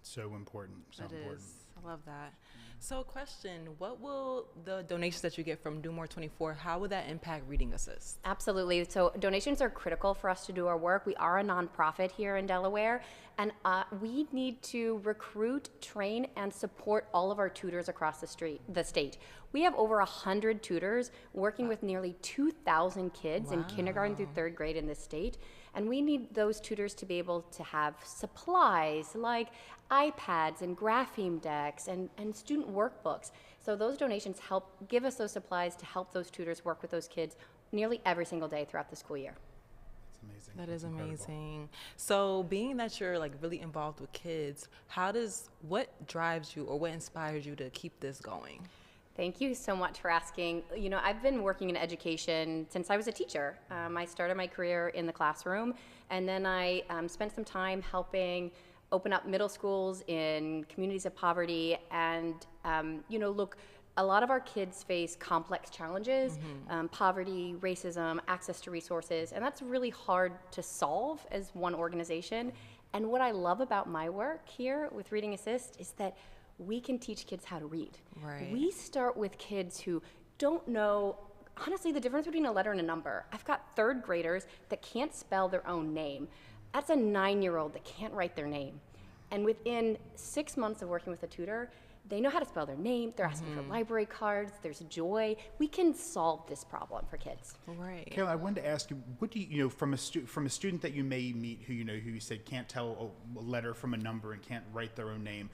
So important. So It important. is. I love that. So question, what will the donations that you get from Do More 24, how will that impact Reading Assist? Absolutely. So donations are critical for us to do our work. We are a nonprofit here in Delaware, and we need to recruit, train, and support all of our tutors across the state. We have over 100 tutors working with nearly 2,000 kids in kindergarten through third grade in the state. And we need those tutors to be able to have supplies like iPads and grapheme decks and student workbooks. So those donations help give us those supplies to help those tutors work with those kids nearly every single day throughout the school year. That's amazing. That is That's incredible. amazing. So being that you're like really involved with kids, what drives you or what inspires you to keep this going? Thank you so much for asking. You know, I've been working in education since I was a teacher. I started my career in the classroom, and then I spent some time helping open up middle schools in communities of poverty. And, you know, look, a lot of our kids face complex challenges, poverty, racism, access to resources, and that's really hard to solve as one organization. And what I love about my work here with Reading Assist is that we can teach kids how to read. Right. We start with kids who don't know, honestly, the difference between a letter and a number. I've got third graders that can't spell their own name. That's a 9-year-old that can't write their name. And within 6 months of working with a tutor, they know how to spell their name, they're asking for library cards, there's joy. We can solve this problem for kids. Right. Caroline, I wanted to ask you, what do you know from a student that you may meet who you said can't tell a letter from a number and can't write their own name?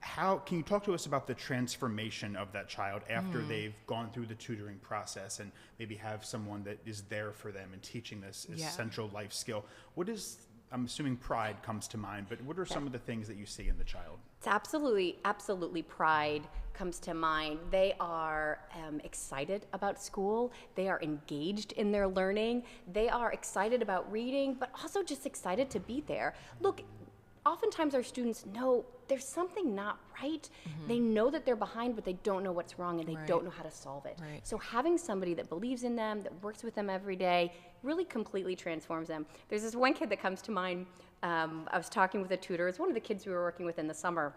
How can you talk to us about the transformation of that child after they've gone through the tutoring process and maybe have someone that is there for them and teaching this essential life skill? What is, I'm assuming pride comes to mind, but what are some of the things that you see in the child? It's absolutely pride comes to mind. They are excited about school. They are engaged in their learning. They are excited about reading, but also just excited to be there. Look, oftentimes our students know there's something not right. They know that they're behind, but they don't know what's wrong and they don't know how to solve it. Right. So having somebody that believes in them, that works with them every day, really completely transforms them. There's this one kid that comes to mind. I was talking with a tutor. It's one of the kids we were working with in the summer.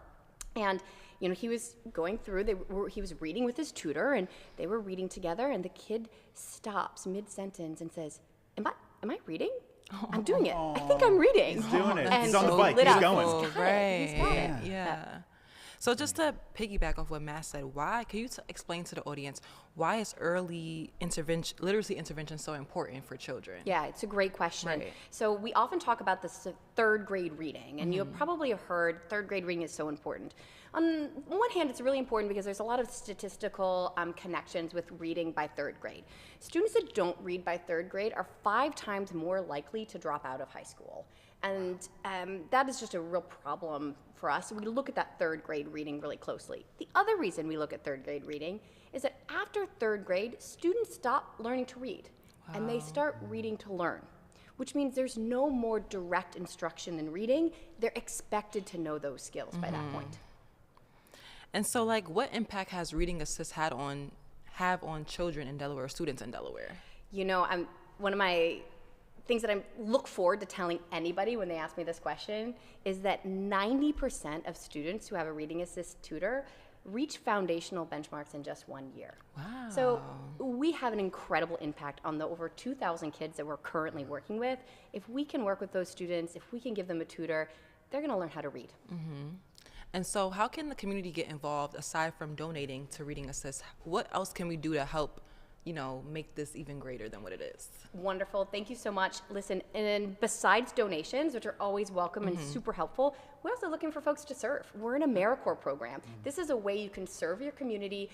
And you know, he was going through, he was reading with his tutor and they were reading together, and the kid stops mid-sentence and says, am I reading? I'm doing it. I think I'm reading. He's doing it. And He's on the so bike. lit He's up. going. He's got Right. it. He's got it. Yeah. So just to piggyback off what Matt said, can you explain to the audience, why is early intervention, literacy intervention so important for children? Yeah, it's a great question. Right. So we often talk about this third grade reading, and you probably have heard third grade reading is so important. On one hand, it's really important because there's a lot of statistical connections with reading by third grade. Students that don't read by third grade are 5 times more likely to drop out of high school. And that is just a real problem for us. We look at that third grade reading really closely. The other reason we look at third grade reading is that after third grade, students stop learning to read, and they start reading to learn, which means there's no more direct instruction in reading. They're expected to know those skills by that point. And so, like, what impact has Reading Assist have on children in Delaware, students in Delaware? You know, one of my things that I look forward to telling anybody when they ask me this question is that 90% of students who have a Reading Assist tutor reach foundational benchmarks in just 1 year. Wow. So we have an incredible impact on the over 2,000 kids that we're currently working with. If we can work with those students, if we can give them a tutor, they're gonna learn how to read. And so how can the community get involved aside from donating to Reading Assist? What else can we do to help, you know, make this even greater than what it is? Wonderful, thank you so much. Listen, and besides donations, which are always welcome and super helpful, we're also looking for folks to serve. We're an AmeriCorps program. This is a way you can serve your community,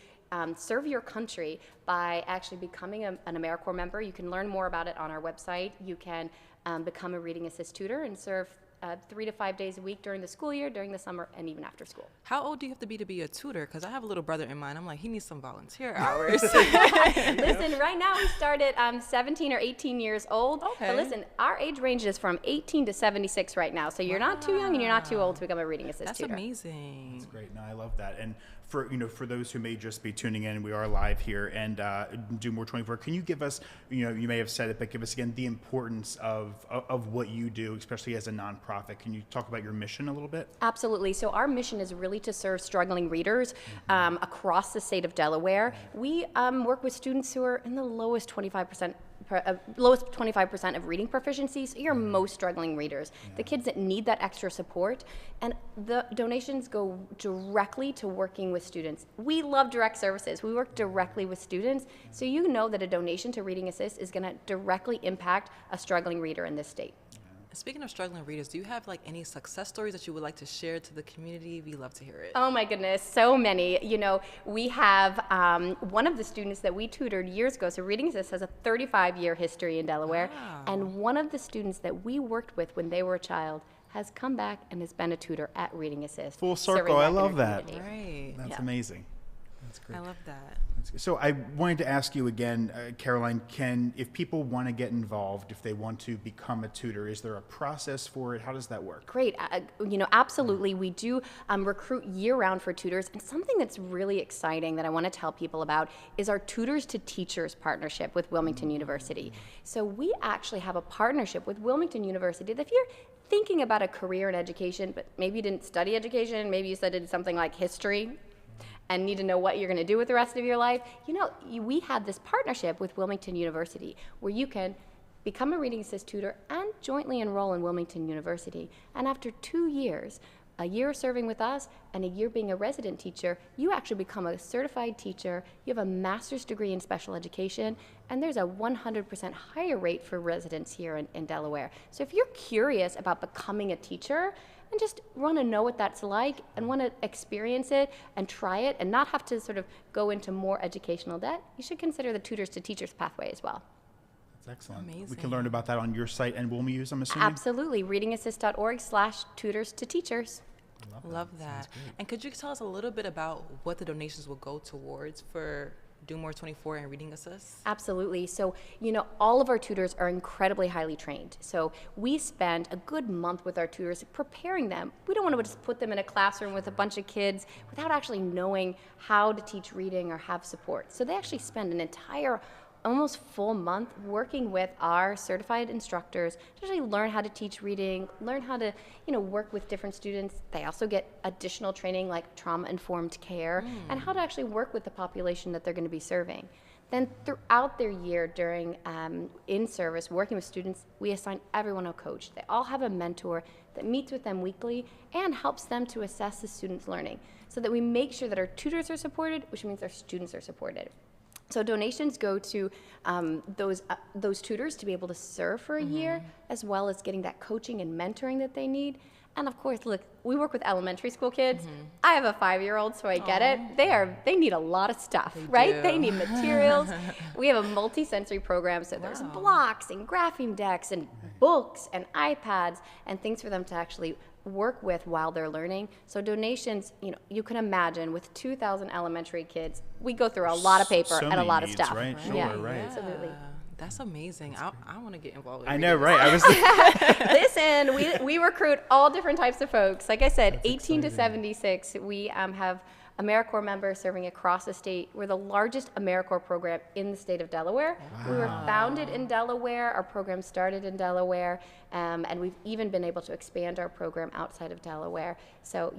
serve your country by actually becoming an AmeriCorps member. You can learn more about it on our website. You can become a Reading Assist tutor and serve 3 to 5 days a week during the school year, during the summer, and even after school. How old do you have to be a tutor? Because I have a little brother in mind. I'm like, he needs some volunteer hours. Listen, right now we start at 17 or 18 years old. Okay. But listen, our age range is from 18 to 76 right now. So you're not too young and you're not too old to become a Reading Assist That's tutor. amazing. That's great. No, I love that. And for those who may just be tuning in, we are live here and Do More 24. Can you give us, you may have said it, but give us again the importance of what you do, especially as a nonprofit. Can you talk about your mission a little bit? Absolutely. So our mission is really to serve struggling readers across the state of Delaware. We work with students who are in the lowest 25% of reading proficiency, so your most struggling readers, the kids that need that extra support, and the donations go directly to working with students. We love direct services. We work directly with students, so you know that a donation to Reading Assist is going to directly impact a struggling reader in this state. Speaking of struggling readers, do you have like any success stories that you would like to share to the community? We love to hear it. Oh my goodness, so many. We have one of the students that we tutored years ago, so Reading Assist has a 35-year history in Delaware, and one of the students that we worked with when they were a child has come back and has been a tutor at Reading Assist. Full circle, I love that. Right. That's amazing. That's great. I love that. So I wanted to ask you again, Caroline, if people want to get involved, if they want to become a tutor, is there a process for it? How does that work? Great. Absolutely. We do recruit year-round for tutors. And something that's really exciting that I want to tell people about is our Tutors to Teachers partnership with Wilmington University. So we actually have a partnership with Wilmington University that if you're thinking about a career in education, but maybe you didn't study education, maybe you studied something like history, and need to know what you're going to do with the rest of your life, we had this partnership with Wilmington University where you can become a Reading Assist tutor and jointly enroll in Wilmington University. And after 2 years, a year serving with us and a year being a resident teacher, you actually become a certified teacher, you have a master's degree in special education, and there's a 100% higher rate for residents here in Delaware. So if you're curious about becoming a teacher, and just want to know what that's like and want to experience it and try it and not have to sort of go into more educational debt, you should consider the Tutors to Teachers pathway as well. That's excellent. Amazing. We can learn about that on your site and Wilmuse, I'm assuming? Absolutely. readingassist.org/tutors to teachers. Love that. And could you tell us a little bit about what the donations will go towards for Do More 24 and Reading Assist? Absolutely. So, all of our tutors are incredibly highly trained. So we spend a good month with our tutors preparing them. We don't want to just put them in a classroom with a bunch of kids without actually knowing how to teach reading or have support. So they actually spend an entire almost full month working with our certified instructors to actually learn how to teach reading, learn how to, work with different students. They also get additional training like trauma-informed care and how to actually work with the population that they're going to be serving. Then throughout their year during in service, working with students, we assign everyone a coach. They all have a mentor that meets with them weekly and helps them to assess the students' learning so that we make sure that our tutors are supported, which means our students are supported. So donations go to those tutors to be able to serve for a year, as well as getting that coaching and mentoring that they need. And of course, look, we work with elementary school kids. I have a 5-year-old, so I get it. They need a lot of stuff, right? They need materials. We have a multi-sensory program, so there's blocks and graphing decks and books and iPads and things for them to actually work with while they're learning. So donations, you can imagine with 2,000 elementary kids, we go through a lot of paper and a lot of stuff. Right? Sure, yeah, right. Absolutely. That's amazing. I want to get involved with I know, reading. right? I was Listen, we recruit all different types of folks. Like I said, 18 to 76, we have AmeriCorps members serving across the state. We're the largest AmeriCorps program in the state of Delaware. Wow. We were founded in Delaware. Our program started in Delaware, and we've even been able to expand our program outside of Delaware. So,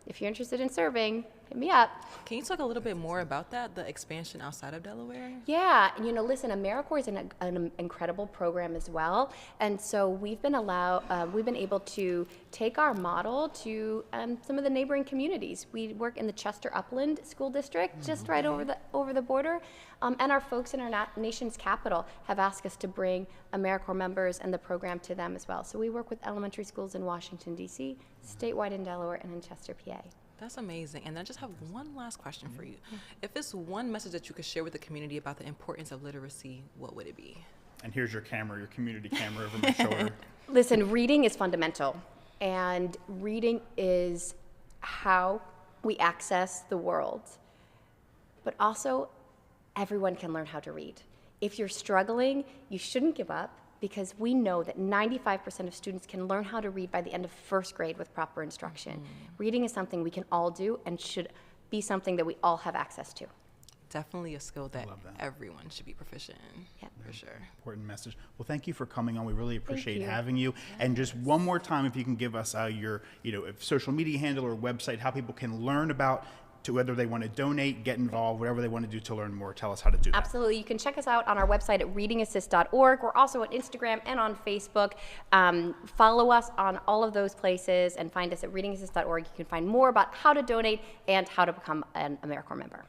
if you're interested in serving, hit me up. Can you talk a little bit more about that, the expansion outside of Delaware? Yeah, listen, AmeriCorps is an incredible program as well, and so we've been able to take our model to some of the neighboring communities. We work in the Chester Upland School District, just right over the border, and our folks in our nation's capital have asked us to bring AmeriCorps members and the program to them as well. So we work with elementary schools in Washington, D.C., statewide in Delaware, and in Chester, PA. That's amazing. And I just have one last question for you. If it's one message that you could share with the community about the importance of literacy, what would it be? And here's your camera, your community camera over my shoulder. Listen, reading is fundamental, and reading is how we access the world. But also, everyone can learn how to read. If you're struggling, you shouldn't give up, because we know that 95% of students can learn how to read by the end of first grade with proper instruction. Reading is something we can all do and should be something that we all have access to. Definitely a skill that everyone should be proficient in, for sure. Important message. Well, thank you for coming on. We really appreciate you. having you. And just one more time, if you can give us your social media handle or website, how people can learn about to whether they want to donate, get involved, whatever they want to do to learn more. Tell us how to do that. Absolutely. You can check us out on our website at readingassist.org. We're also on Instagram and on Facebook. Follow us on all of those places and find us at readingassist.org. You can find more about how to donate and how to become an AmeriCorps member.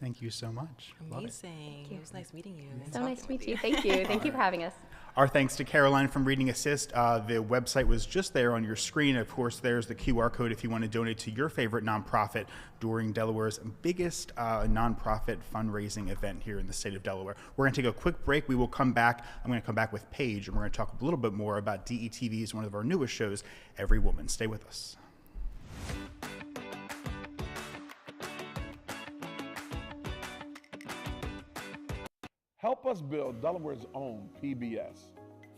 Thank you so much. Amazing. It was nice meeting you. And So nice to talking meet with you. Thank you. Thank you for having us. Our thanks to Caroline from Reading Assist. The website was just there on your screen. Of course, there's the QR code if you want to donate to your favorite nonprofit during Delaware's biggest nonprofit fundraising event here in the state of Delaware. We're going to take a quick break. We will come back. I'm going to come back with Paige, and we're going to talk a little bit more about DETV's one of our newest shows, Every Woman. Stay with us. Help us build Delaware's own PBS.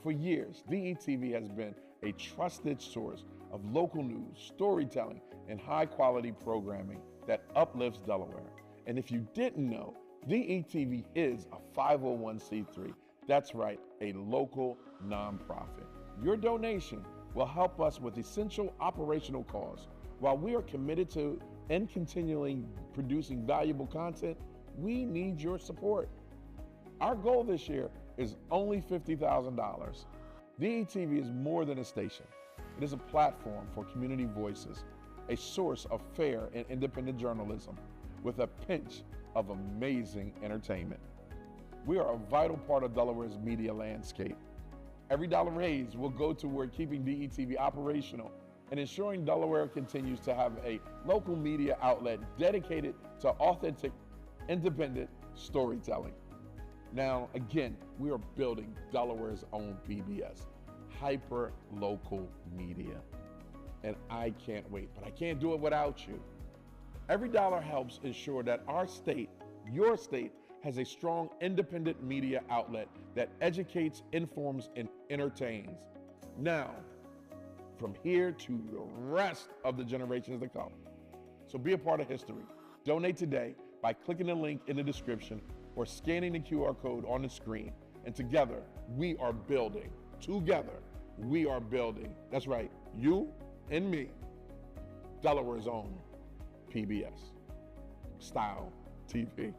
For years, DETV has been a trusted source of local news, storytelling, and high-quality programming that uplifts Delaware. And if you didn't know, DETV is a 501c3. That's right, a local nonprofit. Your donation will help us with essential operational costs. While we are committed to and continually producing valuable content, we need your support. Our goal this year is only $50,000. DETV is more than a station. It is a platform for community voices, a source of fair and independent journalism with a pinch of amazing entertainment. We are a vital part of Delaware's media landscape. Every dollar raised will go toward keeping DETV operational and ensuring Delaware continues to have a local media outlet dedicated to authentic, independent storytelling. Now, again, we are building Delaware's own PBS, hyper-local media. And I can't wait, but I can't do it without you. Every dollar helps ensure that our state, your state, has a strong independent media outlet that educates, informs, and entertains. Now, from here to the rest of the generations to come. So be a part of history. Donate today by clicking the link in the description or scanning the QR code on the screen. And together, we are building. Together, we are building. That's right, you and me, Delaware's own PBS, Style TV.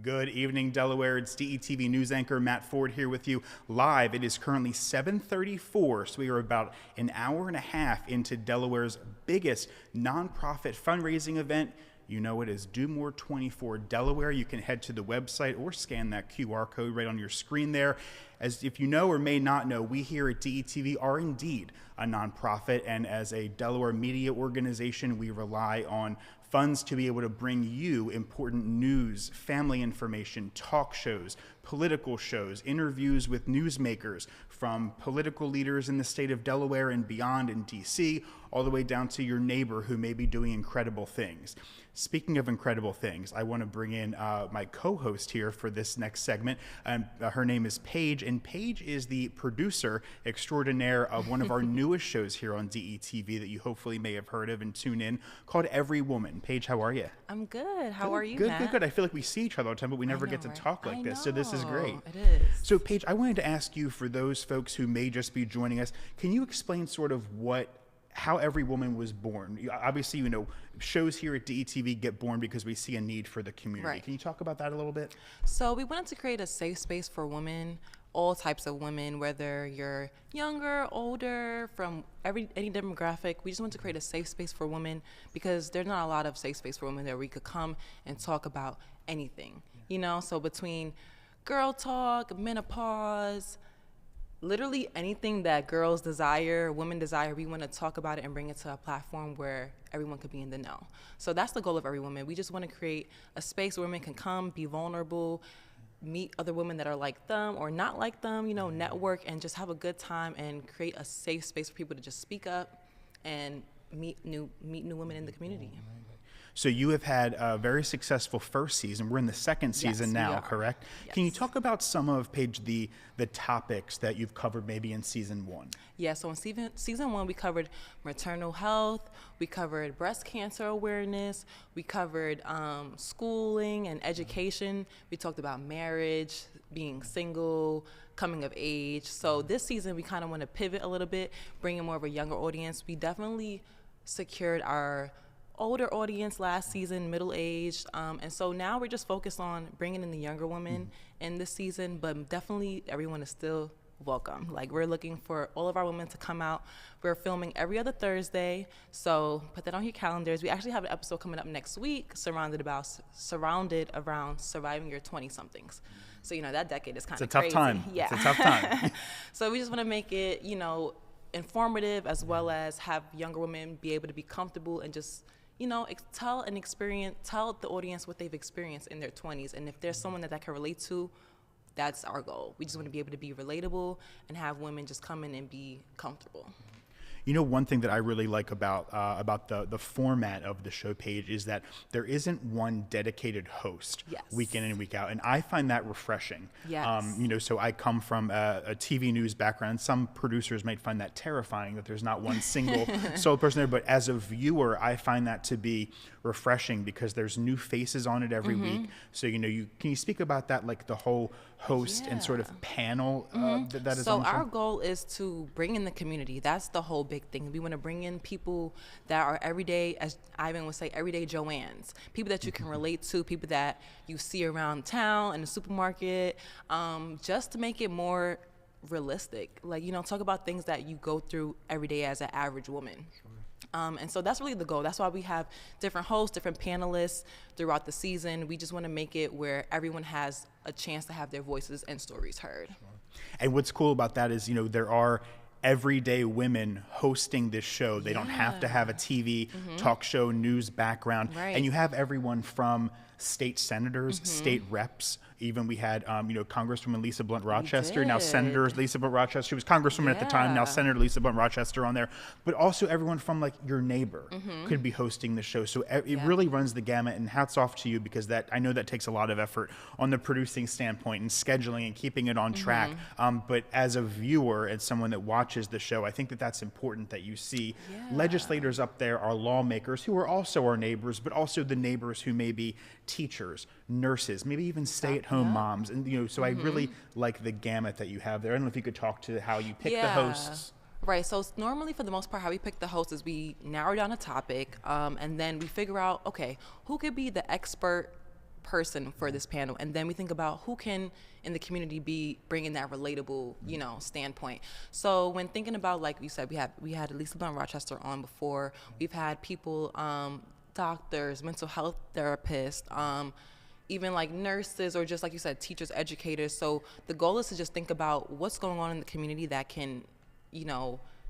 Good evening, Delaware. It's DETV news anchor Matt Ford here with you live. It is currently 7:34, so we are about an hour and a half into Delaware's biggest nonprofit fundraising event. You know it is Do More 24 Delaware. You can head to the website or scan that QR code right on your screen there. As if you know or may not know, we here at DETV are indeed a nonprofit, and as a Delaware media organization, we rely on funds to be able to bring you important news, family information, talk shows, political shows, interviews with newsmakers from political leaders in the state of Delaware and beyond in DC, all the way down to your neighbor who may be doing incredible things. Speaking of incredible things, I want to bring in my co-host here for this next segment. Her name is Paige, and Paige is the producer extraordinaire of one of our newest shows here on DETV that you hopefully may have heard of and tune in, called Every Woman. Paige, how are you? I'm good. How are you, Good, Matt? good, good. I feel like we see each other all the time, but we never get to talk like this, so this is great. It is. So, Paige, I wanted to ask you, for those folks who may just be joining us, can you explain sort of how Every Woman was born? Obviously, you know, shows here at DETV get born because we see a need for the community. Right. Can you talk about that a little bit? So we wanted to create a safe space for women, all types of women, whether you're younger, older, from any demographic. We just want to create a safe space for women because there's not a lot of safe space for women that we could come and talk about anything, you know? So between girl talk, menopause, literally anything that girls desire, women desire, we want to talk about it and bring it to a platform where everyone could be in the know. So that's the goal of Every Woman. We just want to create a space where women can come, be vulnerable, meet other women that are like them or not like them, you know, network and just have a good time and create a safe space for people to just speak up and meet new women in the community. So you have had a very successful first season. We're in the second season now, we are. correct? Yes. Can you talk about some of, Paige, the topics that you've covered maybe in season one? Yeah, so in season one, we covered maternal health, we covered breast cancer awareness, we covered schooling and education, we talked about marriage, being single, coming of age. So this season, we kind of want to pivot a little bit, bring in more of a younger audience. We definitely secured our older audience last season, middle-aged, and so now we're just focused on bringing in the younger women in this season, but definitely everyone is still welcome. Like, we're looking for all of our women to come out. We're filming every other Thursday, so put that on your calendars. We actually have an episode coming up next week surrounded around surviving your 20-somethings. So, you know, that decade is kind of crazy. It's a tough time. Yeah. It's a tough time. So we just want to make it, you know, informative, as well as have younger women be able to be comfortable and just, you know, tell the audience what they've experienced in their 20s. And if there's someone that can relate to, that's our goal. We just want to be able to be relatable and have women just come in and be comfortable. You know, one thing that I really like about the format of the show, Paige, is that there isn't one dedicated host week in and week out, and I find that refreshing. Yes. You know, so I come from a TV news background. Some producers might find that terrifying, that there's not one single sole person there, but as a viewer, I find that to be refreshing because there's new faces on it every week. So, you know, can you speak about that, like the whole host and sort of panel that is on the show? So our goal is to bring in the community. That's the whole big thing. We want to bring in people that are everyday, as Ivan would say, everyday Joannes, people that you can relate to, people that you see around town, in the supermarket, just to make it more realistic. Like, you know, talk about things that you go through every day as an average woman. And so that's really the goal. That's why we have different hosts, different panelists throughout the season. We just want to make it where everyone has a chance to have their voices and stories heard. And what's cool about that is, you know, there are everyday women hosting this show. They don't have to have a TV talk show news background. Right. And you have everyone from state senators, state reps. Even we had, you know, Congresswoman Lisa Blunt Rochester, now Senator Lisa Blunt Rochester. She was Congresswoman at the time, now Senator Lisa Blunt Rochester on there. But also everyone from, like, your neighbor could be hosting the show. So it really runs the gamut, and hats off to you, because I know that takes a lot of effort on the producing standpoint and scheduling and keeping it on track. But as a viewer, as someone that watches the show, I think that that's important, that you see legislators up there are lawmakers who are also our neighbors, but also the neighbors who may be teachers, nurses, maybe even stay-at-home moms. And, you know, so I really like the gamut that you have there. I don't know if you could talk to how you pick the hosts. Right. So normally, for the most part, how we pick the hosts is we narrow down a topic, and then we figure out, okay, who could be the expert person for this panel, and then we think about who can in the community be bringing that relatable, standpoint. So when thinking about, like you said, we had Lisa Blunt Rochester on before. We've had people, doctors, mental health therapists, even like nurses, or just like you said, teachers, educators. So the goal is to just think about what's going on in the community that can,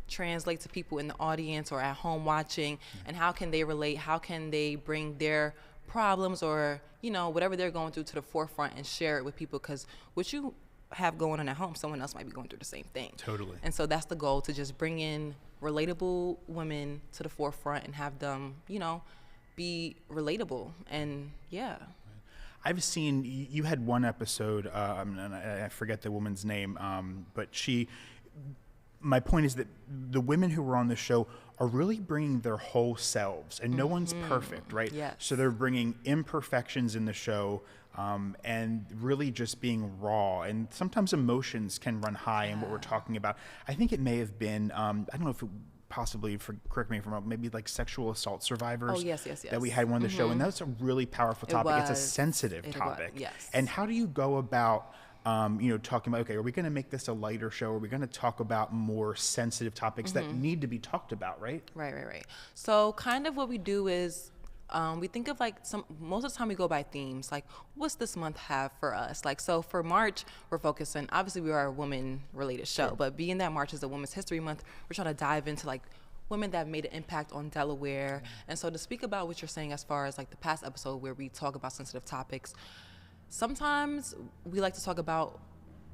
translate to people in the audience or at home watching, and how can they relate, how can they bring their problems or whatever they're going through to the forefront and share it with people, because what you have going on at home, someone else might be going through the same thing. Totally. And so that's the goal, to just bring in relatable women to the forefront and have them be relatable. And I've seen, you had one episode, and I forget the woman's name, but my point is that the women who were on the show are really bringing their whole selves, and no one's perfect, right? Yes. So they're bringing imperfections in the show, and really just being raw. And sometimes emotions can run high in what we're talking about. I think it may have been, I don't know if it possibly, correct me if I'm wrong, maybe like sexual assault survivors. Oh, yes. That we had one on the show, and that's a really powerful topic. It's a was. sensitive It topic. was, yes. And how do you go about talking about, okay, are we going to make this a lighter show? Are we going to talk about more sensitive topics that need to be talked about, right? Right. So kind of what we do is we think of most of the time we go by themes, like what's this month have for us? Like, so for March, we're focusing, obviously we are a woman related show, but being that March is a Women's History Month, we're trying to dive into like women that have made an impact on Delaware. And so to speak about what you're saying as far as like the past episode where we talk about sensitive topics, sometimes we like to talk about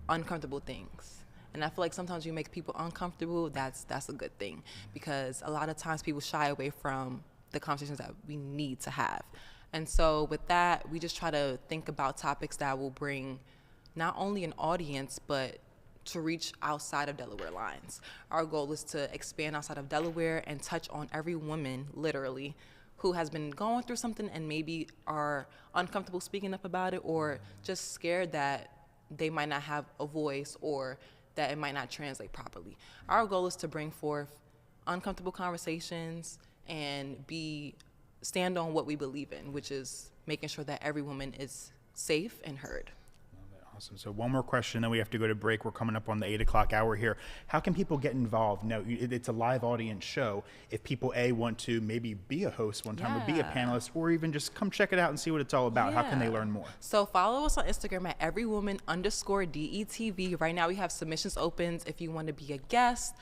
uncomfortable things. And I feel like sometimes you make people uncomfortable, that's a good thing, because a lot of times people shy away from the conversations that we need to have. And so with that, we just try to think about topics that will bring not only an audience, but to reach outside of Delaware lines. Our goal is to expand outside of Delaware and touch on every woman, literally, who has been going through something and maybe are uncomfortable speaking up about it, or just scared that they might not have a voice or that it might not translate properly. Our goal is to bring forth uncomfortable conversations and stand on what we believe in, which is making sure that every woman is safe and heard. Awesome. So one more question, then we have to go to break. We're coming up on the 8 o'clock hour here. How can people get involved? Now, it's a live audience show. If people, want to maybe be a host one time or be a panelist, or even just come check it out and see what it's all about, how can they learn more? So follow us on Instagram at everywoman_DETV. Right now we have submissions open if you want to be a guest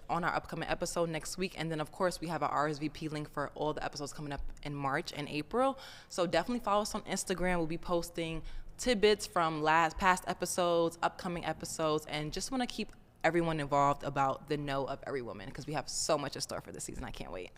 on our upcoming episode next week. And then, of course, we have our RSVP link for all the episodes coming up in March and April. So definitely follow us on Instagram. We'll be posting tidbits from past episodes, upcoming episodes, and just want to keep everyone involved about the know of every woman, because we have so much in store for this season. I can't wait.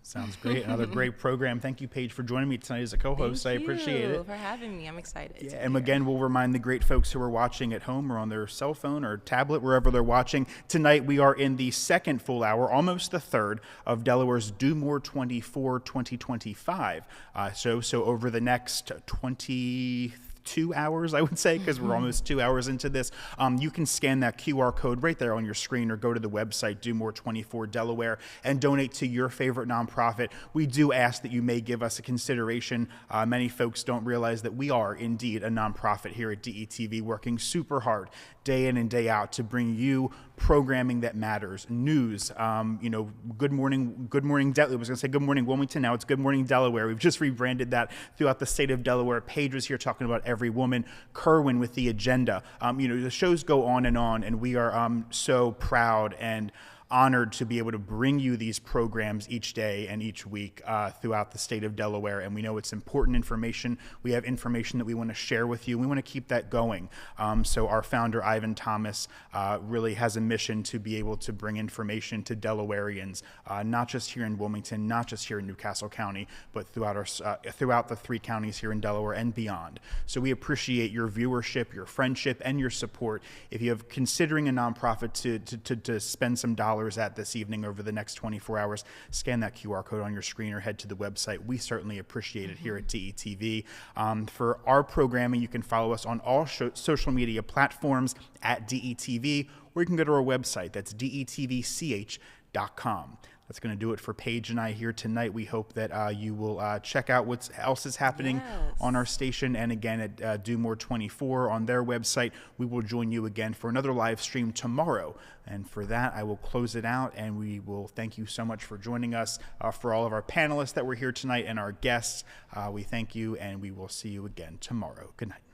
Sounds great. Another great program. Thank you, Paige, for joining me tonight as a co-host. I appreciate it. Thank you for having me. I'm excited. Yeah, and again, we'll remind the great folks who are watching at home or on their cell phone or tablet, wherever they're watching. Tonight, we are in the second full hour, almost the third, of Delaware's Do More 24 2025. So over the next 22 hours, I would say, because we're almost 2 hours into this. You can scan that QR code right there on your screen, or go to the website, Do More 24 Delaware, and donate to your favorite nonprofit. We do ask that you may give us a consideration. Many folks don't realize that we are indeed a nonprofit here at DETV, working super hard day in and day out to bring you programming that matters, news. Good morning, I was going to say Good Morning Wilmington. Now it's Good Morning Delaware. We've just rebranded that throughout the state of Delaware. Paige was here talking about every woman. Kerwin with the agenda. The shows go on, and we are so proud and honored to be able to bring you these programs each day and each week throughout the state of Delaware. And we know it's important information. We have information that we want to share with you. We want to keep that going. So our founder, Ivan Thomas, really has a mission to be able to bring information to Delawareans, not just here in Wilmington, not just here in Newcastle County, but throughout the 3 counties here in Delaware and beyond. So we appreciate your viewership, your friendship, and your support. If you're considering a nonprofit to spend some dollars at this evening over the next 24 hours, scan that QR code on your screen or head to the website. We certainly appreciate it here at DETV. For our programming, you can follow us on all social media platforms at DETV, or you can go to our website. That's detvch.com. That's going to do it for Paige and I here tonight. We hope that you will check out what else is happening on our station. And again, at Do More 24 on their website, we will join you again for another live stream tomorrow. And for that, I will close it out. And we will thank you so much for joining us. For all of our panelists that were here tonight and our guests, we thank you. And we will see you again tomorrow. Good night.